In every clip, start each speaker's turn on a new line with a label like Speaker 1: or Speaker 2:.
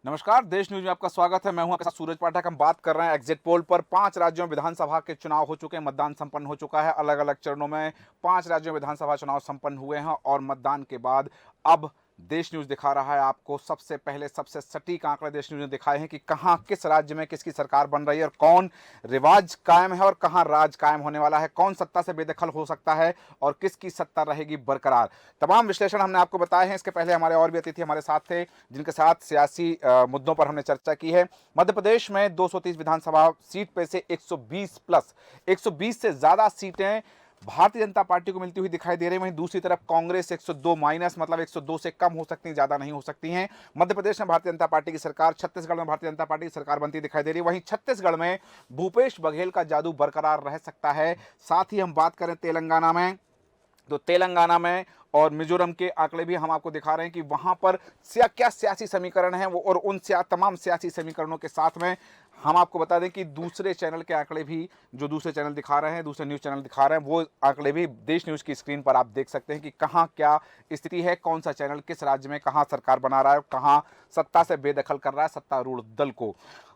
Speaker 1: नमस्कार, देश न्यूज में आपका स्वागत है। मैं हूं आपके साथ सूरज पाठक। हम बात कर रहे हैं एग्जिट पोल पर। 5 राज्यों में विधानसभा के चुनाव हो चुके हैं, मतदान संपन्न हो चुका है। अलग अलग चरणों में 5 राज्यों में विधानसभा चुनाव संपन्न हुए हैं और मतदान के बाद अब देश न्यूज दिखा रहा है आपको सबसे पहले सबसे सटीक आंकड़े देश न्यूज ने दिखाए हैं कि कहां किस राज्य में किसकी सरकार बन रही है और कौन रिवाज कायम है और कहां राज कायम होने वाला है, कौन सत्ता से बेदखल हो सकता है और किसकी सत्ता रहेगी बरकरार। तमाम विश्लेषण हमने आपको बताए हैं। इसके पहले हमारे और भी अतिथि हमारे साथ थे जिनके साथ सियासी मुद्दों पर हमने चर्चा की है। मध्य प्रदेश में 230 विधानसभा सीट पे से 120 प्लस 120 से ज्यादा सीटें भारतीय जनता पार्टी को मिलती हुई दिखाई दे रही है। वहीं दूसरी तरफ कांग्रेस 102 माइनस, मतलब 102 से कम हो सकती है, ज्यादा नहीं हो सकती हैं। मध्य प्रदेश में भारतीय जनता पार्टी की सरकार, छत्तीसगढ़ में भारतीय जनता पार्टी की सरकार बनती दिखाई दे रही है। वहीं छत्तीसगढ़ में भूपेश बघेल का जादू बरकरार रह सकता है। साथ ही हम बात करें तेलंगाना में, तो तेलंगाना में और मिजोरम के आंकड़े भी हम आपको दिखा रहे हैं कि वहां पर क्या सियासी समीकरण है वो, और उन तमाम सियासी समीकरणों के साथ में हम आपको बता दें कि दूसरे चैनल के आंकड़े भी, जो दूसरे चैनल दिखा रहे हैं, दूसरे न्यूज़ चैनल दिखा रहे हैं, वो आंकड़े भी देश न्यूज़ की स्क्रीन पर आप देख सकते हैं कि कहां क्या स्थिति है, कौन सा चैनल किस राज्य में कहां सरकार बना रहा है, कहां सत्ता से बेदखल कर रहा है सत्तारूढ़ दल को।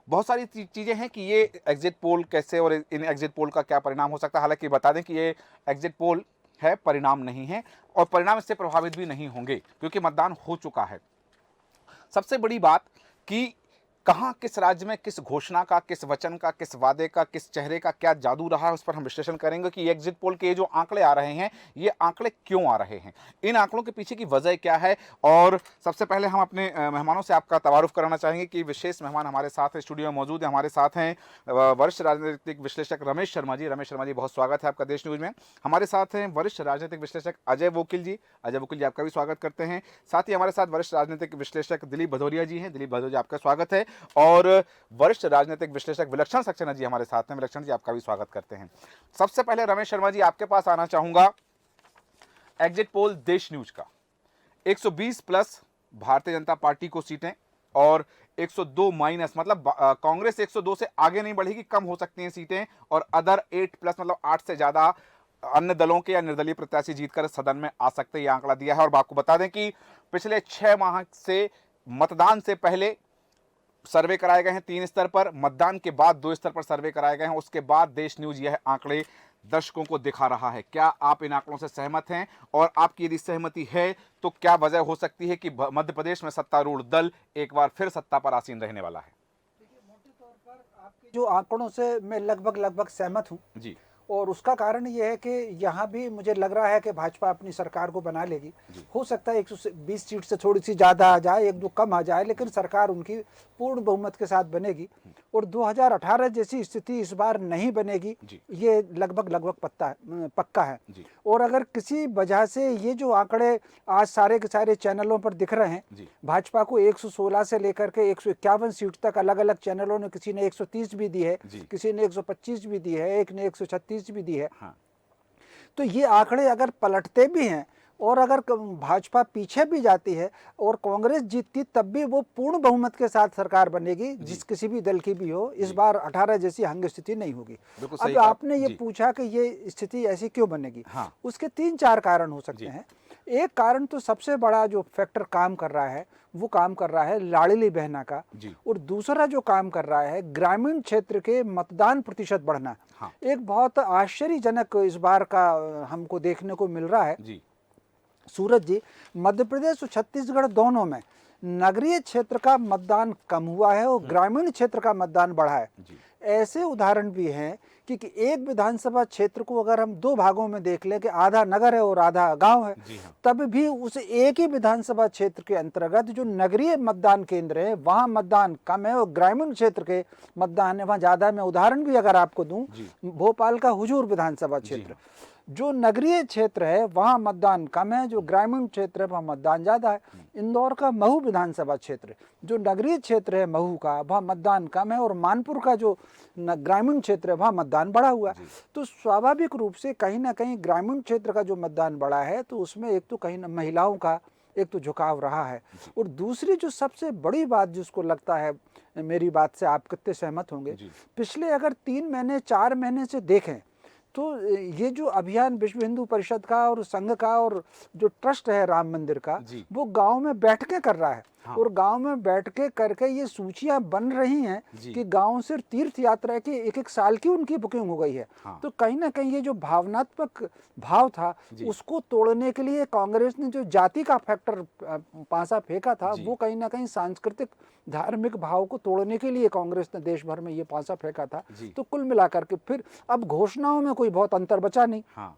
Speaker 1: बहुत सारी चीज़ें हैं कि ये एग्जिट पोल कैसे और इन एग्जिट पोल का क्या परिणाम हो सकता है। हालांकि बता दें कि ये एग्जिट पोल है, परिणाम नहीं है, और परिणाम इससे प्रभावित भी नहीं होंगे क्योंकि मतदान हो चुका है। सबसे बड़ी बात कि कहां किस राज्य में किस घोषणा का, किस वचन का, किस वादे का, किस चेहरे का क्या जादू रहा है, उस पर हम विश्लेषण करेंगे कि एग्जिट पोल के जो आंकड़े आ रहे हैं, ये आंकड़े क्यों आ रहे हैं, इन आंकड़ों के पीछे की वजह क्या है। और सबसे पहले हम अपने मेहमानों से आपका तारुफ कराना चाहेंगे कि विशेष मेहमान हमारे साथ स्टूडियो में मौजूद है। हमारे साथ हैं वरिष्ठ राजनीतिक विश्लेषक रमेश शर्मा जी। रमेश शर्मा जी, बहुत स्वागत है आपका देश न्यूज में। हमारे साथ हैं वरिष्ठ राजनीतिक विश्लेषक अजय वोकिल जी। अजय वोकिल जी, आपका भी स्वागत करते हैं। साथ ही हमारे साथ वरिष्ठ राजनीतिक विश्लेषक दिलीप भदौरिया जी हैं। दिलीप भदौरिया जी, आपका स्वागत है। और वरिष्ठ राजनीतिक विश्लेषक विलक्षण सक्सेना जी हमारे साथ हैं। विलक्षण जी, आपका भी स्वागत करते हैं। सबसे पहले रमेश शर्मा जी, आपके पास आना चाहूंगा। एग्जिट पोल देश न्यूज का 120 प्लस भारतीय जनता पार्टी को सीटें और 102 माइनस, मतलब कांग्रेस 102 से आगे नहीं बढ़ेगी, कम हो सकती हैं सीटें, और अदर 8 प्लस, मतलब 8 से ज्यादा अन्य दलों के या निर्दलीय प्रत्याशी जीतकर सदन में आ सकते हैं, यह आंकड़ा दिया है। और आपको बता दें कि पिछले 6 माह से मतदान से पहले सर्वे कराए गए हैं 3 स्तर पर, मतदान के बाद 2 स्तर पर सर्वे कराए गए हैं। उसके बाद देश न्यूज यह आंकड़े दर्शकों को दिखा रहा है। क्या आप इन आंकड़ों से सहमत हैं, और आपकी यदि सहमति है तो क्या वजह हो सकती है कि मध्य प्रदेश में सत्तारूढ़ दल एक बार फिर सत्ता पर आसीन रहने वाला है?
Speaker 2: देखिए, मोटे तौर पर आपके जो आंकड़ों से मैं लगभग सहमत हूँ।
Speaker 1: जी
Speaker 2: और उसका कारण ये है कि यहाँ भी मुझे लग रहा है कि भाजपा अपनी सरकार को बना लेगी। हो सकता है 120 सीट से थोड़ी सी ज़्यादा आ जाए, 1-2 कम आ जाए, लेकिन सरकार उनकी पूर्ण बहुमत के साथ बनेगी। और 2018 जैसी स्थिति इस बार नहीं बनेगी, ये लगभग पक्का है। और अगर किसी वजह से ये जो आंकड़े आज सारे के सारे चैनलों पर दिख रहे हैं, भाजपा को 116 से लेकर के 151 सीट तक अलग अलग चैनलों ने, किसी ने 130 भी दी है, किसी ने 125 भी दी है, एक ने 136 भी दी है।
Speaker 1: हाँ।
Speaker 2: तो ये आंकड़े अगर पलटते भी हैं और अगर भाजपा पीछे भी जाती है और कांग्रेस जीतती, तब भी वो पूर्ण बहुमत के साथ सरकार बनेगी, जिस किसी भी दल की भी हो। इस बार 18 जैसी हंग स्थिति नहीं होगी। अब आपने ये पूछा कि ये स्थिति ऐसी क्यों बनेगी।
Speaker 1: हाँ।
Speaker 2: उसके 3-4 कारण हो सकते हैं। एक कारण तो सबसे बड़ा जो फैक्टर काम कर रहा है, वो काम कर रहा है लाड़ली बहना का। और दूसरा जो काम कर रहा है, ग्रामीण क्षेत्र के मतदान प्रतिशत बढ़ना।
Speaker 1: हाँ।
Speaker 2: एक बहुत आश्चर्यजनक इस बार का हमको देखने को मिल रहा है सूरज जी। मध्य प्रदेश और छत्तीसगढ़ दोनों में नगरीय क्षेत्र का मतदान कम हुआ है और ग्रामीण क्षेत्र का मतदान बढ़ा है। ऐसे उदाहरण भी हैं कि एक विधानसभा क्षेत्र को अगर हम 2 भागों में देख लें कि आधा नगर है और आधा गांव है, तब भी उस एक ही विधानसभा क्षेत्र के अंतर्गत जो नगरीय मतदान केंद्र है वहां मतदान कम है और ग्रामीण क्षेत्र के मतदान है वहां ज्यादा है। मैं उदाहरण भी अगर आपको दूं, भोपाल का हुजूर विधानसभा क्षेत्र, जो नगरीय क्षेत्र है वहां मतदान कम है, जो ग्रामीण क्षेत्र है वहां मतदान ज्यादा है। इंदौर का महू विधानसभा क्षेत्र, जो नगरीय क्षेत्र है महू का, वहां मतदान कम है, और मानपुर का जो ग्रामीण क्षेत्र है वहां मतदान बढ़ा हुआ है। तो स्वाभाविक रूप से कहीं ना कहीं ग्रामीण क्षेत्र का जो मतदान बढ़ा है, तो उसमें एक तो कहीं महिलाओं का एक तो झुकाव रहा है। और दूसरी जो सबसे बड़ी बात जिसको लगता है, मेरी बात से आप कितने सहमत होंगे, पिछले अगर 3 महीने 4 महीने से देखें तो ये जो अभियान विश्व हिंदू परिषद का और संघ का और जो ट्रस्ट है राम मंदिर का, वो गांव में बैठकें कर रहा है।
Speaker 1: हाँ।
Speaker 2: और गांव में बैठ के करके ये सूचियां बन रही हैं
Speaker 1: जी।
Speaker 2: कि गांव से तीर्थ यात्रा की एक एक साल की उनकी बुकिंग हो गई है।
Speaker 1: हाँ।
Speaker 2: तो कहीं ना कहीं ये जो भावनात्मक भाव था
Speaker 1: जी।
Speaker 2: उसको तोड़ने के लिए कांग्रेस ने जो जाति का फैक्टर पासा फेंका था,
Speaker 1: जी।
Speaker 2: वो कहीं ना कहीं सांस्कृतिक धार्मिक भाव को तोड़ने के लिए कांग्रेस ने देश भर में ये पासा फेंका था।
Speaker 1: जी।
Speaker 2: तो कुल मिलाकर के फिर अब घोषणाओं में कोई बहुत अंतर बचा नहीं।
Speaker 1: हाँ।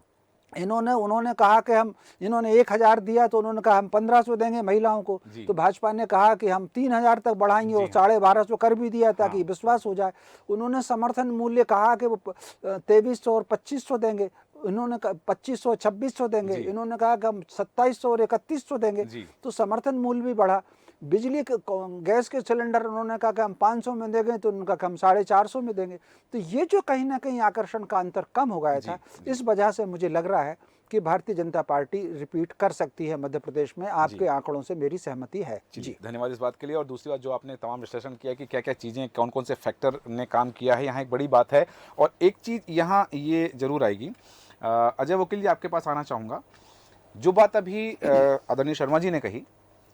Speaker 2: उन्होंने कहा कि हम, इन्होंने 1,000 दिया तो उन्होंने कहा हम 1,500 देंगे महिलाओं को।
Speaker 1: जी।
Speaker 2: तो भाजपा ने कहा कि हम 3,000 तक बढ़ाएंगे
Speaker 1: जी
Speaker 2: और
Speaker 1: हाँ।
Speaker 2: 1,250 कर भी दिया ताकि
Speaker 1: हाँ।
Speaker 2: विश्वास हो जाए। उन्होंने समर्थन मूल्य कहा कि वो 2,300 और 2,500 देंगे। इन्होंने 2,500 2600 देंगे।
Speaker 1: जी।
Speaker 2: इन्होंने कहा कि हम 2,700 और 3,100 देंगे।
Speaker 1: जी।
Speaker 2: तो समर्थन मूल्य भी बढ़ा। बिजली के गैस के सिलेंडर उन्होंने कहा कि हम 500 में देंगे, तो उनका हम 450 में देंगे। तो ये जो कहीं ना कहीं आकर्षण का अंतर कम हो गया था, इस वजह से मुझे लग रहा है कि भारतीय जनता पार्टी रिपीट कर सकती है मध्य प्रदेश में। आपके आंकड़ों से मेरी सहमति है।
Speaker 1: जी, धन्यवाद इस बात के लिए। और दूसरी बात जो आपने तमाम विश्लेषण किया कि क्या क्या चीज़ें, कौन कौन से फैक्टर ने काम किया है, यहाँ एक बड़ी बात है। और एक चीज़ यहाँ ये जरूर आएगी, अजय वकील जी आपके पास आना चाहूँगा। जो बात अभी आदरणीय शर्मा जी ने कही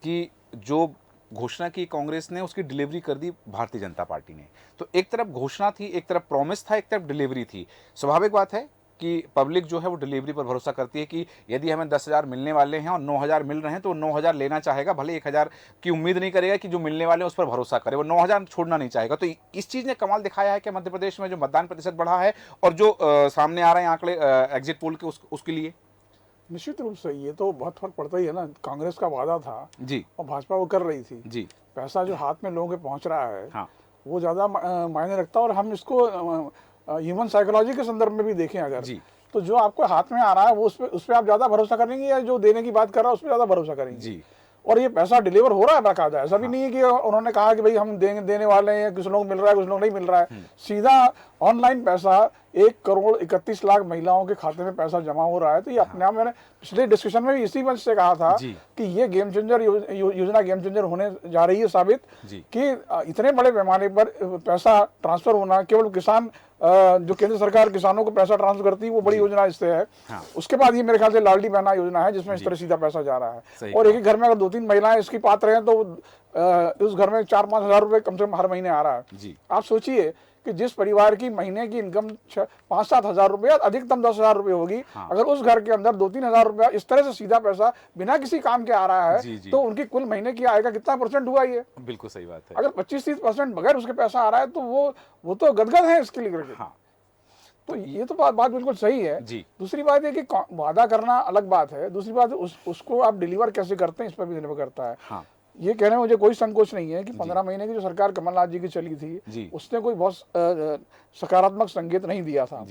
Speaker 1: कि जो घोषणा की कांग्रेस ने, उसकी डिलीवरी कर दी भारतीय जनता पार्टी ने। तो एक तरफ घोषणा थी, एक तरफ प्रॉमिस था, एक तरफ डिलीवरी थी। स्वाभाविक बात है कि पब्लिक जो है वो डिलीवरी पर भरोसा करती है कि यदि हमें 10,000 मिलने वाले हैं और 9,000 मिल रहे हैं तो 9,000 लेना चाहेगा, भले 1,000 की उम्मीद नहीं करेगा कि जो मिलने वाले हैं उस पर भरोसा करे, वो 9,000 छोड़ना नहीं चाहेगा। तो इस चीज़ ने कमाल दिखाया है कि मध्य प्रदेश में जो मतदान प्रतिशत बढ़ा है और जो सामने आ रहे हैं आंकड़े एग्जिट पोल के, उसके लिए
Speaker 3: निश्चित रूप से ये तो बहुत फर्क पड़ता ही है ना। कांग्रेस का वादा था
Speaker 1: जी,
Speaker 3: और भाजपा वो कर रही थी
Speaker 1: जी,
Speaker 3: पैसा जो हाथ में लोगों के पहुंच रहा है,
Speaker 1: हाँ,
Speaker 3: वो ज़्यादा मायने रखता है। और हम इसको ह्यूमन साइकोलॉजी के संदर्भ में भी देखें अगर,
Speaker 1: जी,
Speaker 3: तो जो आपको हाथ में आ रहा है वो उस पर आप ज़्यादा भरोसा करेंगे, या जो देने की बात कर रहा है उस पर ज़्यादा भरोसा करेंगे।
Speaker 1: जी,
Speaker 3: और ये पैसा डिलीवर हो रहा है बाकायदा। ऐसा भी नहीं है कि उन्होंने कहा कि भाई हम देने वाले हैं, कुछ लोग मिल रहा है कुछ लोग नहीं मिल रहा है। सीधा ऑनलाइन पैसा 1,31,00,000 महिलाओं के खाते में पैसा जमा हो रहा है। तो ये अपने आप, मैंने पिछले डिस्कशन में भी इसी मंच से कहा था कि ये गेम चेंजर योजना गेम चेंजर होने जा रही है साबित, कि इतने बड़े पैमाने पर पैसा ट्रांसफर होना। केवल किसान, जो केंद्र सरकार किसानों को पैसा ट्रांसफर करती है वो बड़ी योजना इससे है।
Speaker 1: हाँ।
Speaker 3: उसके बाद ये मेरे ख्याल से लाडली बहना योजना है जिसमें इस तरह सीधा पैसा जा रहा है। और एक ही घर में अगर 2-3 महिलाएं इसकी पात्र हैं तो उस घर में 4-5 हज़ार रुपए कम से कम हर महीने आ रहा है। आप सोचिए कि जिस परिवार की महीने की इनकम 5-7 हज़ार रुपये, अधिकतम 10,000 रुपये होगी, अगर उस घर के अंदर 2-3 हज़ार रुपया इस तरह से सीधा पैसा बिना किसी काम के आ रहा है, तो उनकी कुल महीने की आय का कितना परसेंट हुआ ये?
Speaker 1: बिल्कुल सही बात है।
Speaker 3: अगर 25-30% बगैर उसके पैसा आ रहा है तो वो तो गदगद है इसके लिए।
Speaker 1: हाँ।
Speaker 3: तो ये तो बात बिल्कुल सही है। दूसरी बात है कि वादा करना अलग बात है, दूसरी बात उसको आप डिलीवर कैसे करते हैं इस पर भी निर्भर करता है।
Speaker 1: हाँ।
Speaker 3: ये कहने में मुझे कोई संकोच नहीं है कि 15 महीने की जो सरकार कमलनाथ जी की चली थी, उसने कोई बहुत सकारात्मक संकेत नहीं दिया था।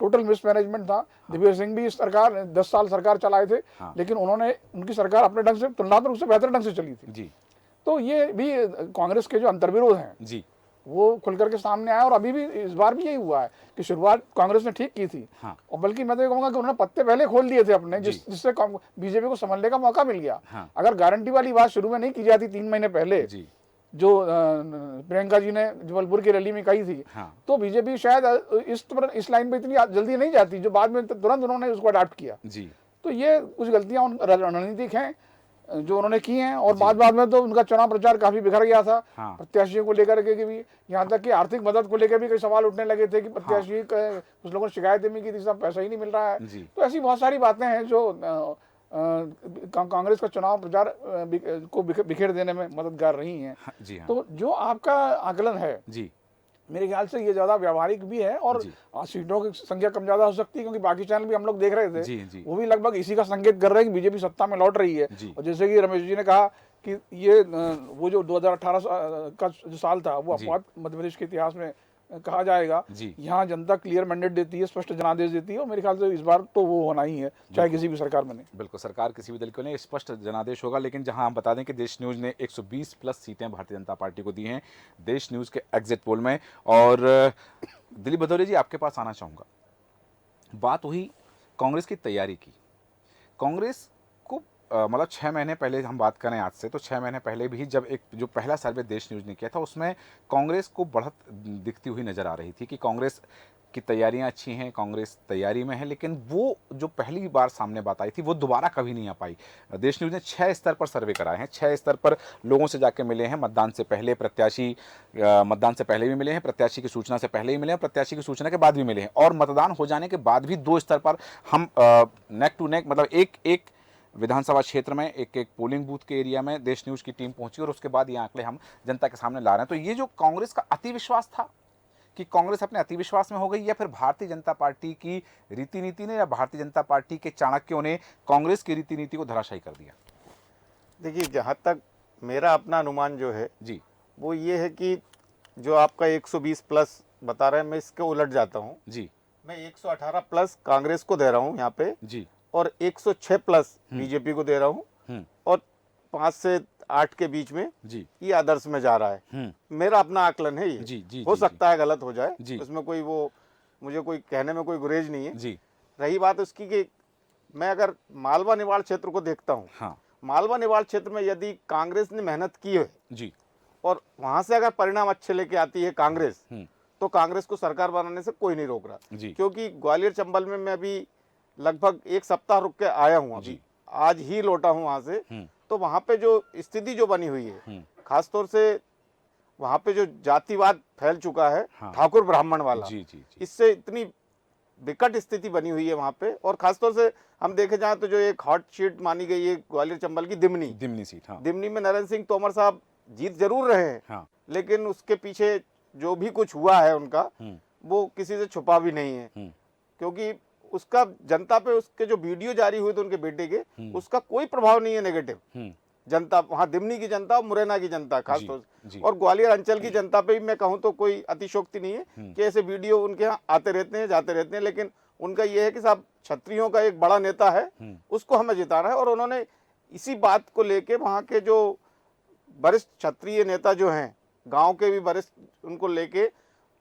Speaker 3: टोटल मिसमैनेजमेंट था। दिव्य सिंह भी इस सरकार 10 साल सरकार चलाए थे, लेकिन उनकी सरकार अपने ढंग से, तुलनात्मक रूप से बेहतर ढंग से चली थी। तो ये भी कांग्रेस के जो अंतर्विरोध हैं वो खुलकर के सामने आया। और अभी भी इस बार भी यही हुआ है कि शुरुआत कांग्रेस ने ठीक की थी, और बल्कि मैं तो ये कहूंगा कि उन्होंने पत्ते पहले खोल दिए थे अपने, जिससे बीजेपी को संभलने का मौका मिल गया। अगर गारंटी वाली बात शुरू में नहीं की जाती 3 महीने पहले, जो प्रियंका जी ने जबलपुर की रैली में कही थी, तो बीजेपी शायद इस लाइन पे इतनी जल्दी नहीं जाती, जो बाद में तुरंत उन्होंने उसको अडॉप्ट किया। तो ये कुछ गलतियां रणनीतिक हैं जो उन्होंने की हैं। और बाद में तो उनका चुनाव प्रचार काफी बिखर गया था। प्रत्याशियों को लेकर के भी, यहाँ तक कि आर्थिक मदद को लेकर भी कई सवाल उठने लगे थे कि प्रत्याशी कुछ लोगों ने शिकायतें भी की थी, सब पैसा ही नहीं मिल रहा है। तो ऐसी बहुत सारी बातें हैं जो कांग्रेस का चुनाव प्रचार को बिखेर देने में मददगार रही हैं। तो जो आपका आकलन है, मेरे ख्याल से ये ज्यादा व्यावहारिक भी है। और सीटों की संख्या कम ज्यादा हो सकती है, क्योंकि बाकी चैनल भी हम लोग देख रहे थे, वो भी लगभग इसी का संकेत कर रहे हैं कि बीजेपी सत्ता में लौट रही है। और जैसे कि रमेश जी ने कहा कि ये वो जो 2018 का जो साल था वो अपवाद मध्य प्रदेश के इतिहास में कहा जाएगा। यहाँ जनता क्लियर मैंडेट देती है, स्पष्ट जनादेश देती है, और मेरे ख्याल से इस बार तो वो होना ही है, चाहे किसी भी सरकार बने।
Speaker 1: बिल्कुल, सरकार किसी भी दल को नहीं, स्पष्ट जनादेश होगा। लेकिन जहां हम बता दें कि देश न्यूज़ ने 120 प्लस सीटें भारतीय जनता पार्टी को दी हैं देश न्यूज़ के एग्जिट पोल में। और दिलीप भदौरिया जी आपके पास आना चाहूँगा। बात हुई कांग्रेस की तैयारी की। कांग्रेस को मतलब 6 महीने पहले हम बात करें आज से, तो 6 महीने पहले भी जब एक जो पहला सर्वे देश न्यूज़ ने किया था, उसमें कांग्रेस को बढ़त दिखती हुई नजर आ रही थी कि कांग्रेस कि तैयारियां अच्छी हैं, कांग्रेस तैयारी में है, लेकिन वो जो पहली बार सामने बात आई थी वो दोबारा कभी नहीं आ पाई। देश न्यूज़ ने 6 स्तर पर सर्वे कराए हैं, 6 स्तर पर लोगों से जाके मिले हैं, मतदान से पहले प्रत्याशी, मतदान से पहले भी मिले हैं, प्रत्याशी की सूचना से पहले भी मिले हैं, प्रत्याशी की सूचना के बाद भी मिले हैं, और मतदान हो जाने के बाद भी 2 स्तर पर हम नेक टू नेक, मतलब एक एक विधानसभा क्षेत्र में, एक एक पोलिंग बूथ के एरिया में देश न्यूज़ की टीम पहुंची और उसके बाद ये आंकड़े हम जनता के सामने ला रहे हैं। तो ये जो कांग्रेस का अतिविश्वास था कि कांग्रेस अपने अतिविश्वास में हो गई, या फिर भारतीय जनता पार्टी की रीति नीति ने या भारतीय जनता पार्टी के चाणक्यों ने कांग्रेस की रीति नीति को धराशायी कर दिया?
Speaker 4: देखिए, जहाँ तक मेरा अपना अनुमान जो है
Speaker 1: जी,
Speaker 4: वो ये है कि जो आपका 120 प्लस बता रहे हैं, मैं इसके उलट जाता हूँ।
Speaker 1: जी,
Speaker 4: मैं 118 प्लस कांग्रेस को दे रहा हूँ यहाँ पे,
Speaker 1: जी,
Speaker 4: और 106 प्लस बीजेपी को दे रहा हूँ, और 5 से 8 के बीच में
Speaker 1: जी,
Speaker 4: ये आदर्श में जा रहा है। मेरा अपना आकलन है ये।
Speaker 1: जी, जी,
Speaker 4: हो
Speaker 1: जी,
Speaker 4: सकता है गलत हो जाए,
Speaker 1: जी।
Speaker 4: उसमें कोई वो मुझे कोई कहने में कोई गुरेज नहीं है।
Speaker 1: जी,
Speaker 4: रही बात उसकी कि मैं अगर मालवा निवाड़ क्षेत्र को देखता हूँ,
Speaker 1: हाँ,
Speaker 4: मालवा निवाड़ क्षेत्र में यदि कांग्रेस ने मेहनत की है
Speaker 1: जी,
Speaker 4: और वहां से अगर परिणाम अच्छे लेके आती है कांग्रेस, तो कांग्रेस को सरकार बनाने से कोई नहीं रोक रहा।
Speaker 1: जी।
Speaker 4: क्योंकि ग्वालियर चंबल में मैं अभी लगभग 1 सप्ताह रुक के आया हूँ, अभी आज ही लौटा हूँ वहां से। तो वहां पे जो स्थिति जो बनी हुई है, खासतौर से वहां पे जो जातिवाद फैल चुका है,
Speaker 1: हाँ।
Speaker 4: ठाकुर ब्राह्मण वाला,
Speaker 1: जी, जी, जी,
Speaker 4: इससे इतनी विकट स्थिति बनी हुई है वहां पे। और खासतौर से हम देखे जाए तो जो एक हॉट सीट मानी गई है ग्वालियर चंबल की,
Speaker 1: दिमनी सीट, हाँ,
Speaker 4: दिमनी में नरेंद्र सिंह तोमर साहब जीत जरूर रहे हैं,
Speaker 1: हाँ,
Speaker 4: लेकिन उसके पीछे जो भी कुछ हुआ है उनका, वो किसी से छुपा भी नहीं है। क्योंकि उसका जनता पे उसके जो वीडियो जारी हुए थे उनके बेटे के, उसका कोई प्रभाव नहीं है नेगेटिव। जनता वहाँ दिमनी की जनता और मुरैना की जनता खासतौर से, और ग्वालियर अंचल की जनता पे भी मैं कहूँ तो कोई अतिशोक्ति नहीं है कि ऐसे वीडियो उनके यहाँ आते रहते हैं, जाते रहते हैं। लेकिन उनका ये है कि साहब क्षत्रियों का एक बड़ा नेता है, उसको हमें जिताना है। और उन्होंने इसी बात को लेके वहाँ के जो वरिष्ठ क्षत्रिय नेता जो हैं, गांव के भी वरिष्ठ, उनको लेके